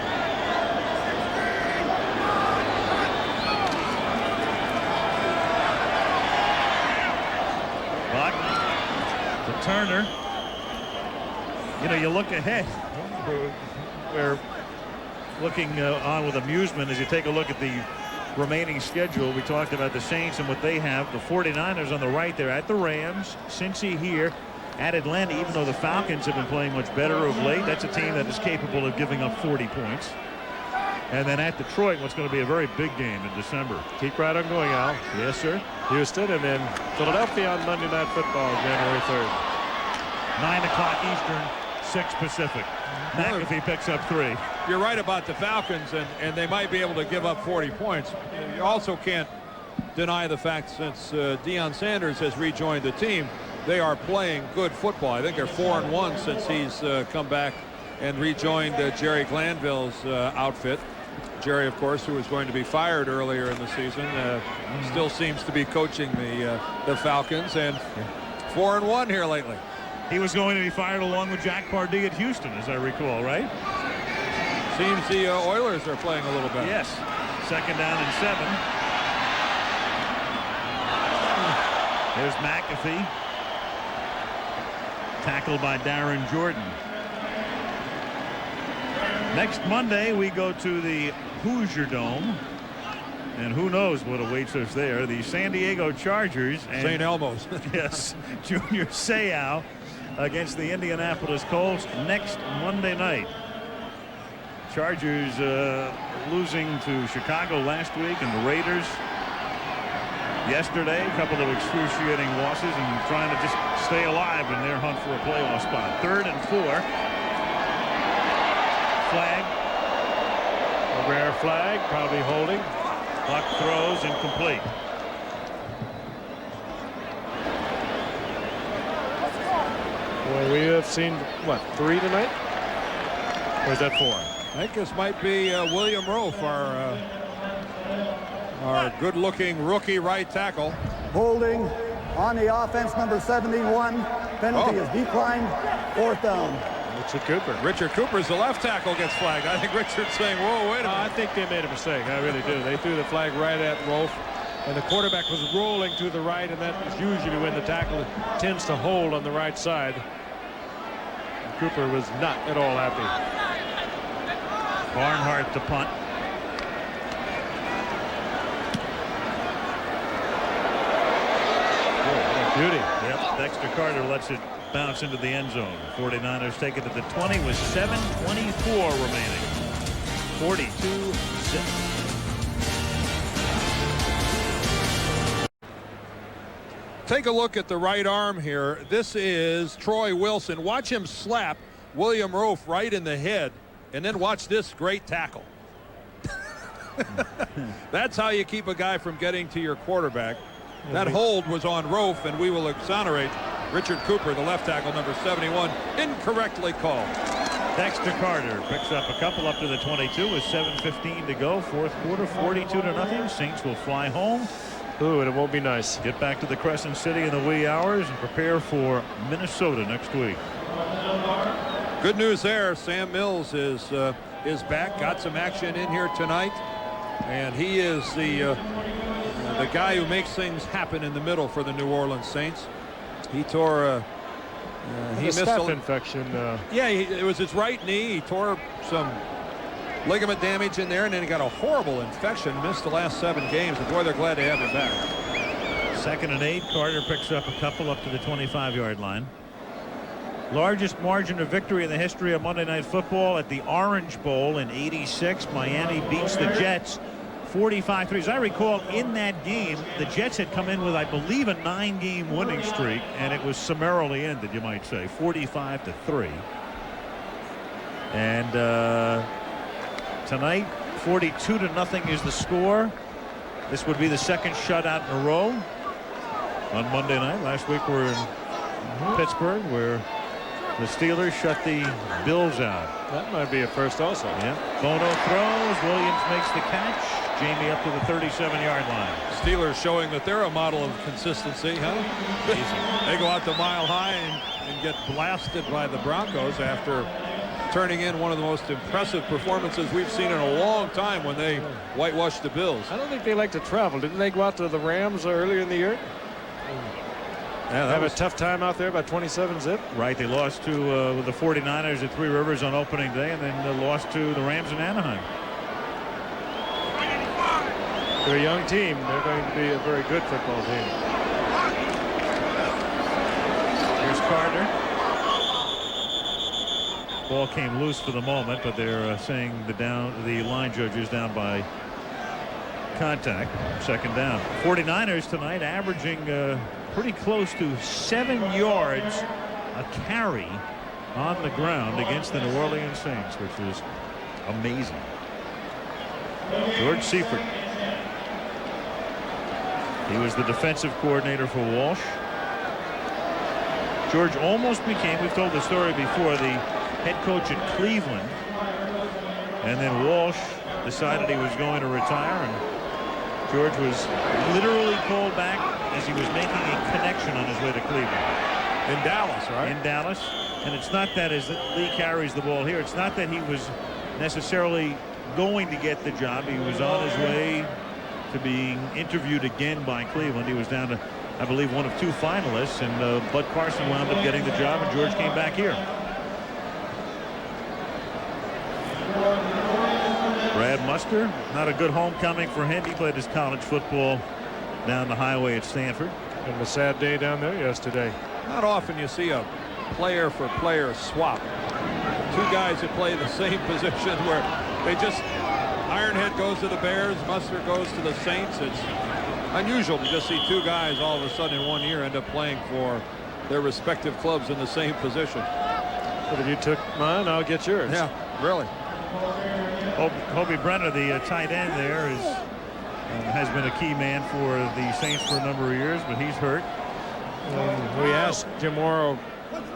But to Turner, you know, you look ahead. We're looking on with amusement as you take a look at the remaining schedule. We talked about the Saints and what they have. The 49ers on the right there at the Rams, Cincy here at Atlanta, even though the Falcons have been playing much better of late. That's a team that is capable of giving up 40 points. And then at Detroit, what's going to be a very big game in December. Keep right on going, Al. Yes, sir. Houston and then Philadelphia on Monday Night Football, January 3rd. 9 o'clock Eastern, 6 Pacific. McAfee picks up 3. You're right about the Falcons, and they might be able to give up 40 points. You also can't deny the fact since Deion Sanders has rejoined the team, they are playing good football. I think they're 4-1 since he's come back and rejoined Jerry Glanville's outfit. Jerry, of course, who was going to be fired earlier in the season, still seems to be coaching the Falcons, and 4-1 here lately. He was going to be fired along with Jack Pardee at Houston, as I recall, right? Seems the Oilers are playing a little better. Yes. 2nd down and 7. There's McAfee. Tackled by Darren Jordan. Next Monday, we go to the Hoosier Dome. And who knows what awaits us there. The San Diego Chargers. And St. Elmo's. Yes. Junior Seau against the Indianapolis Colts next Monday night. Chargers losing to Chicago last week and the Raiders yesterday. A couple of excruciating losses and trying to just stay alive in their hunt for a playoff spot. 3rd and 4. Flag. A rare flag, probably holding. Buck throws incomplete. Well, we have seen, what, 3 tonight? Or is that 4? I think this might be William Rofe, our good-looking rookie right tackle. Holding on the offense, number 71. Penalty is declined. 4th down. Richard Cooper's the left tackle gets flagged. I think Richard's saying, whoa, wait a minute. I think they made a mistake. I really do. They threw the flag right at Rofe, and the quarterback was rolling to the right, and that is usually when the tackle tends to hold on the right side. Cooper was not at all happy. Barnhart to punt. Beauty. Yep. Dexter Carter lets it bounce into the end zone. 49ers take it to the 20 with 7:24 remaining. 42-6. Take a look at the right arm here. This is Troy Wilson. Watch him slap William Rofe right in the head, and then watch this great tackle. That's how you keep a guy from getting to your quarterback. That hold was on Rofe, and we will exonerate Richard Cooper, the left tackle, number 71, incorrectly called. Dexter Carter picks up a couple up to the 22 with 7:15 to go. 4th quarter, 42-0. Saints will fly home. Ooh, and it won't be nice. Get back to the Crescent City in the wee hours and prepare for Minnesota next week. Good news there. Sam Mills is back. Got some action in here tonight, and he is the the guy who makes things happen in the middle for the New Orleans Saints. He tore he missed staph infection. Yeah, it was his right knee. He tore some ligament damage in there, and then he got a horrible infection. Missed the last 7 games. And boy, they're glad to have him back. 2nd and 8. Carter picks up a couple up to the 25-yard line. Largest margin of victory in the history of Monday Night Football at the Orange Bowl in '86. Miami beats the Jets 45-3. As I recall, in that game, the Jets had come in with, I believe, a 9-game winning streak, and it was summarily ended, you might say, 45-3. And tonight, 42-0 is the score. This would be the 2nd shutout in a row on Monday night. Last week we were in Pittsburgh, where the Steelers shut the Bills out. That might be a first also. Yeah. Bono throws. Williams makes the catch. Jamie up to the 37-yard line. Steelers showing that they're a model of consistency, huh? They go out to Mile High and get blasted by the Broncos after turning in one of the most impressive performances we've seen in a long time when they whitewashed the Bills. I don't think they like to travel. Didn't they go out to the Rams earlier in the year? Yeah, have a tough time out there by 27-zip. Right, they lost to with the 49ers at Three Rivers on opening day, and then lost to the Rams in Anaheim. They're a young team. They're going to be a very good football team. Here's Carter. Ball came loose for the moment, but they're saying the line judge is down by contact. 2nd down. 49ers tonight averaging pretty close to 7 yards a carry on the ground against the New Orleans Saints, which is amazing. George Siefert. He was the defensive coordinator for Walsh. George almost became, we've told the story before, the head coach at Cleveland. And then Walsh decided he was going to retire, and George was literally called back as he was making a connection on his way to Cleveland. In Dallas, right? In Dallas. And it's not that, as Lee carries the ball here, it's not that he was necessarily going to get the job. He was on his way to being interviewed again by Cleveland. He was down to, I believe, one of 2 finalists, and Bud Carson wound up getting the job, and George came back here. Brad Muster, not a good homecoming for him. He played his college football down the highway at Stanford. And a sad day down there yesterday. Not often you see a player-for-player swap. 2 guys that play the same position where they just, Ironhead goes to the Bears, Muster goes to the Saints. It's unusual to just see 2 guys all of a sudden in one year end up playing for their respective clubs in the same position. But if you took mine, I'll get yours. Yeah, really. Hobie Brenner, the tight end there, has been a key man for the Saints for a number of years, but he's hurt. We asked Jim Mora,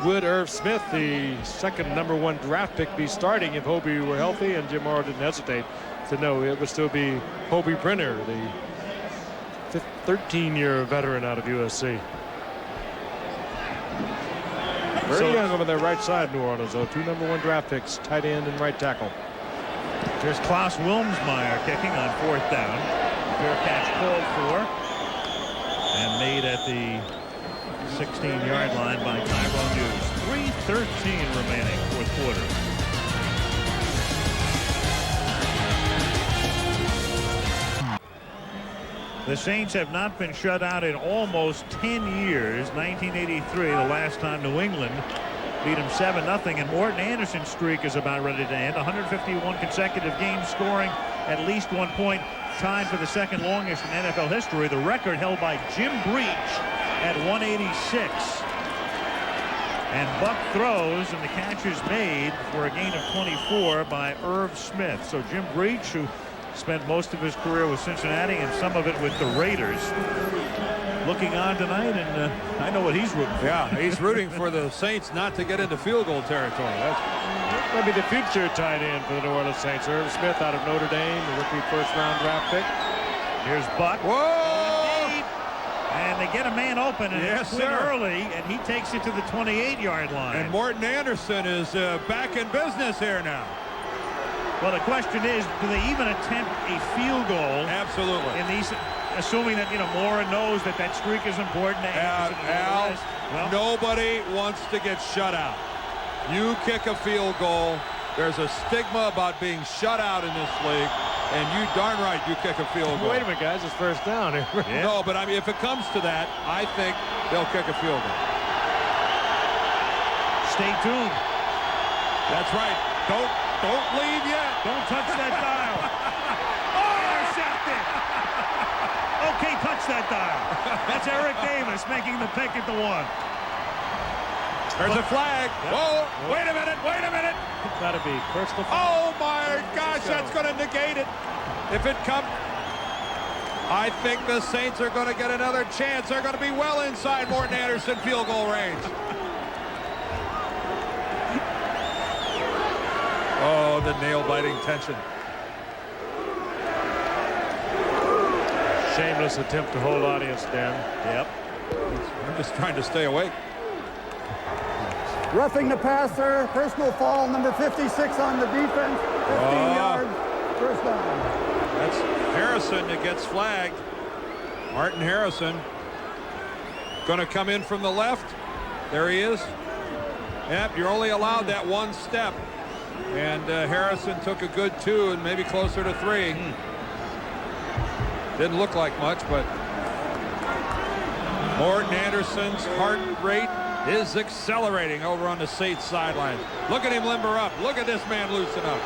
would Irv Smith, the 2nd #1 draft pick, be starting if Hobie were healthy? And Jim Mora didn't hesitate. Said no, it would still be Hobie Brenner, the 13-year veteran out of USC. Very young over their right side, New Orleans, though. 2 #1 draft picks, tight end and right tackle. There's Klaus Wilmsmeyer kicking on 4th down. Fair catch called for and made at the 16-yard line by Tyrone Hughes. 3:13 remaining, 4th quarter. The Saints have not been shut out in almost 10 years. 1983, the last time New England beat them 7-0, and Morton Anderson's streak is about ready to end. 151 consecutive games scoring at least 1 point, tied for the 2nd longest in NFL history. The record held by Jim Breach at 186. And Buck throws, and the catch is made for a gain of 24 by Irv Smith. So Jim Breach, who spent most of his career with Cincinnati and some of it with the Raiders, looking on tonight, and I know what he's rooting for. Yeah, he's rooting for the Saints not to get into field goal territory. That's maybe the future tight end for the New Orleans Saints. Irv Smith out of Notre Dame, the rookie 1st-round draft pick. Here's Buck. Whoa! And they get a man open, and yes, it's early, and he takes it to the 28-yard line. And Morton Anderson is back in business here now. Well, the question is, do they even attempt a field goal? Absolutely. In these, assuming that, Mora knows that streak is important. Al, nobody wants to get shut out. You kick a field goal. There's a stigma about being shut out in this league, and you darn right you kick a field goal. Wait a minute, guys. It's first down. Yeah. No, but I mean, if it comes to that, I think they'll kick a field goal. Stay tuned. That's right. Don't leave yet. Don't touch that dial. Oh, intercepted. Okay, touch that dial. That's Eric Davis making the pick at the 1. There's a flag. Whoa, wait a minute. It's got to be personal. Oh, my gosh, that's going to negate it. If it comes, I think the Saints are going to get another chance. They're going to be well inside Morton Anderson field goal range. Oh, the nail-biting tension. Shameless attempt to hold audience, Dan. Yep. I'm just trying to stay awake. Roughing the passer, personal foul, number 56 on the defense, 15 yards, first down. That's Harrison that gets flagged. Martin Harrison going to come in from the left. There he is. Yep, you're only allowed that one step. And Harrison took a good 2 and maybe closer to 3. Didn't look like much, but Morton Anderson's heart rate is accelerating over on the Saints sideline. Look at him limber up. Look at this man loosen up.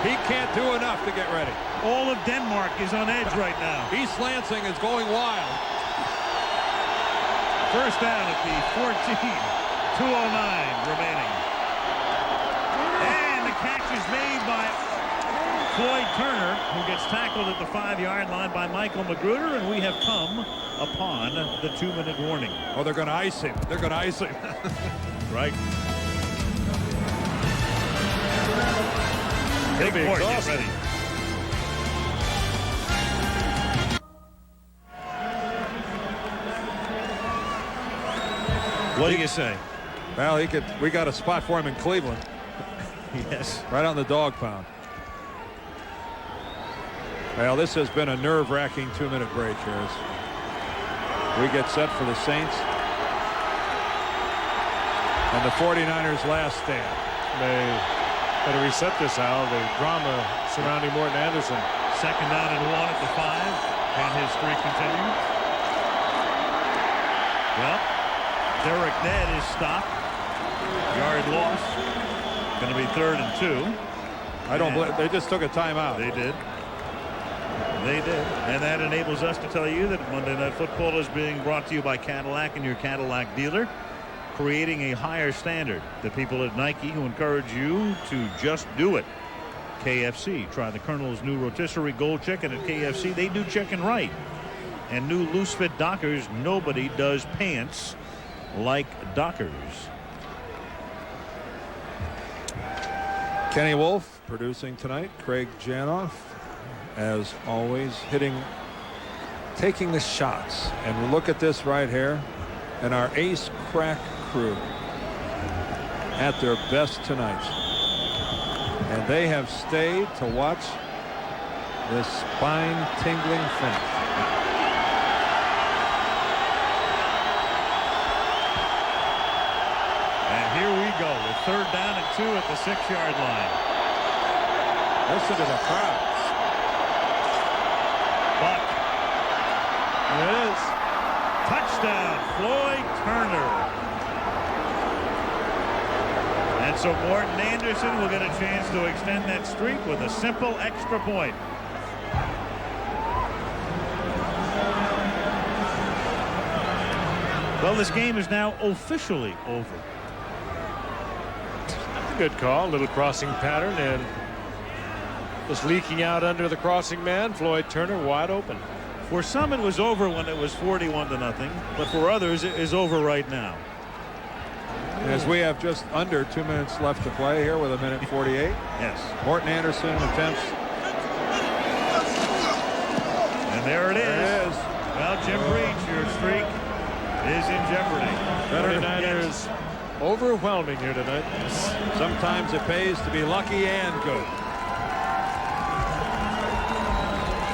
He can't do enough to get ready. All of Denmark is on edge right now. East Lansing is going wild. First down at the 14. 2:09 remaining. And the catch is made by Floyd Turner, who gets tackled at the 5-yard line by Michael Magruder, and we have come upon the 2-minute warning. Oh, they're going to ice him. They're going to ice him. Right. He'll be exhausted. Ready. What do you say? Well, we got a spot for him in Cleveland. Yes. Right on the dog pound. Well, this has been a nerve-wracking 2-minute break here as we get set for the Saints and the 49ers last stand. They better reset this, Al. The drama surrounding Morton Anderson. Second down and 1 at the 5. Can his streak continue? Well, Derek Ned is stopped. Yard loss. Going to be 3rd and 2. I don't believe they just took a timeout. They did. They did. And that enables us to tell you that Monday Night Football is being brought to you by Cadillac and your Cadillac dealer, creating a higher standard. The people at Nike who encourage you to just do it. KFC. Try the Colonel's new rotisserie gold chicken at KFC. They do chicken right. And new loose fit Dockers. Nobody does pants like Dockers. Kenny Wolf producing tonight. Craig Janoff, as always, taking the shots. And look at this right here. And our ace crack crew at their best tonight. And they have stayed to watch this spine-tingling finish. And here we go with 3rd down and 2 at the 6-yard line. Listen to the crowd. Buck. There it is. Touchdown, Floyd Turner. And so Morton Anderson will get a chance to extend that streak with a simple extra point. Well, this game is now officially over. Good call. Little crossing pattern and just leaking out under the crossing man. Floyd Turner wide open. For some it was over when it was 41-0, but for others it is over right now. As we have just under 2 minutes left to play here with 1:48. Yes. Morton Anderson attempts. And there it is. Well, Jim Breach, your streak is in jeopardy. 49ers overwhelming here tonight. Sometimes it pays to be lucky and good.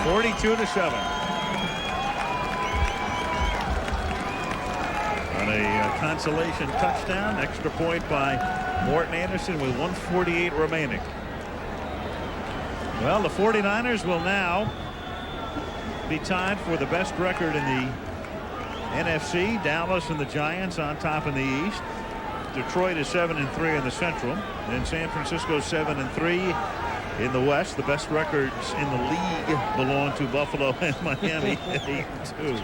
42-7. consolation touchdown. Extra point by Morton Anderson with 1:48 remaining. Well, the 49ers will now be tied for the best record in the NFC. Dallas and the Giants on top in the East. Detroit is 7-3 in the Central, and San Francisco 7-3 in the West. The best records in the league belong to Buffalo and Miami at 8-2.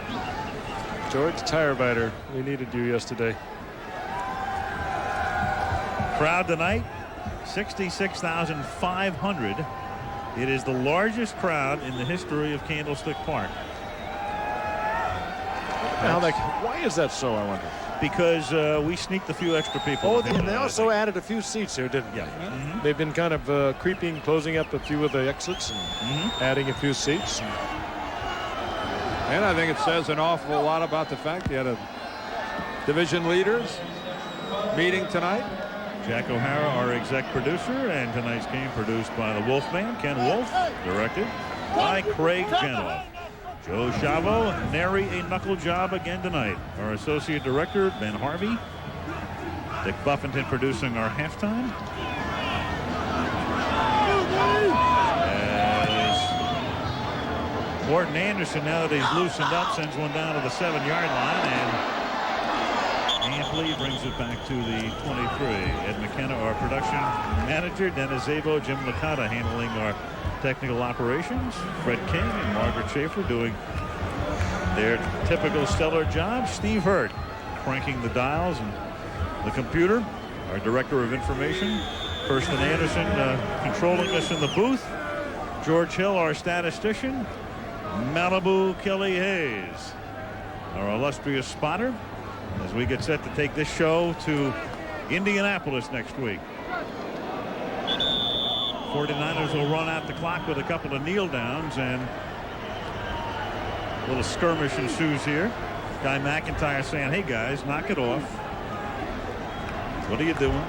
George Tirebiter, we needed you yesterday. Crowd tonight, 66,500. It is the largest crowd in the history of Candlestick Park. Why is that so, I wonder? Because we sneaked a few extra people. Oh, and they also added a few seats here, didn't they? Yeah. They've been kind of creeping, closing up a few of the exits and adding a few seats. And I think it says an awful lot about the fact you had a division leaders meeting tonight. Jack O'Hara, our exec producer, and tonight's game produced by the Wolfman, Ken Wolf, directed by Craig Genoff. Joe Chavo, nary a knuckle job again tonight. Our associate director, Ben Harvey. Dick Buffington producing our halftime. As Morton Anderson, now that he's loosened up, sends one down to the 7-yard line, and amply brings it back to the 23. Ed McKenna, our production manager. Dennis Zabo, Jim Licata handling our technical operations. Fred King and Margaret Schaefer doing their typical stellar job. Steve Hurt cranking the dials and the computer. Our director of information. Kirsten Anderson controlling us in the booth. George Hill, our statistician. Malibu Kelly Hayes, our illustrious spotter, as we get set to take this show to Indianapolis next week. 49ers will run out the clock with a couple of kneel downs, and a little skirmish ensues here. Guy McIntyre saying, hey guys, knock it off. What are you doing?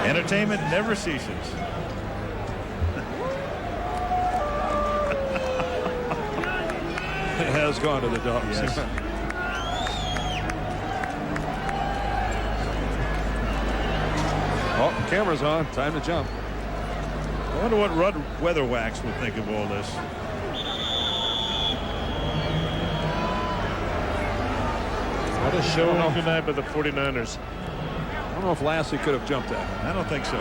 Entertainment never ceases. It has gone to the dogs. Yes. Oh, camera's on. Time to jump. I wonder what Rudd Weatherwax would think of all this. What a show tonight by the 49ers. I don't know if Lassie could have jumped that. I don't think so.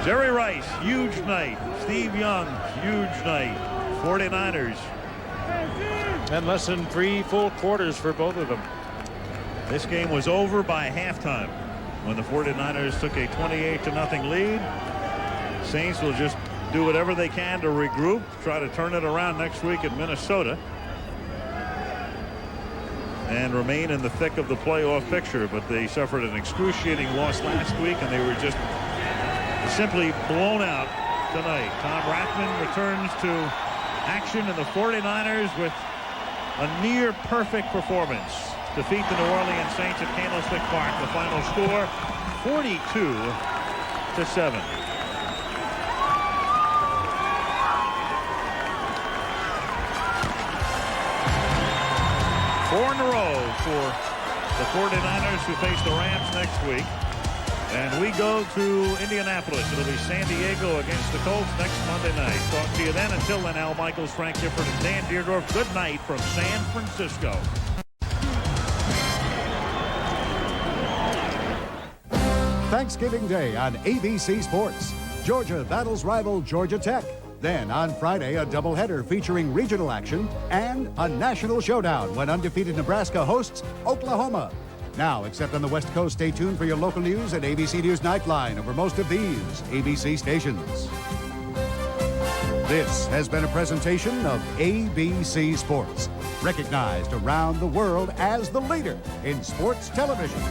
Jerry Rice, huge night. Steve Young, huge night. 49ers. And less than 3 full quarters for both of them. This game was over by halftime when the 49ers took a 28-0 lead. Saints will just do whatever they can to regroup, try to turn it around next week at Minnesota, and remain in the thick of the playoff picture. But they suffered an excruciating loss last week, and they were just simply blown out tonight. Tom Rathman returns to action, and the 49ers with a near perfect performance defeat the New Orleans Saints at Candlestick Park. The final score 42-7. Four in a row for the 49ers, who face the Rams next week. And we go to Indianapolis. It'll be San Diego against the Colts next Monday night. Talk to you then. Until then, Al Michaels, Frank Gifford, and Dan Dierdorf. Good night from San Francisco. Thanksgiving Day on ABC Sports. Georgia battles rival Georgia Tech. Then on Friday, a doubleheader featuring regional action and a national showdown when undefeated Nebraska hosts Oklahoma. Now, except on the West Coast, stay tuned for your local news at ABC News Nightline over most of these ABC stations. This has been a presentation of ABC Sports, recognized around the world as the leader in sports television.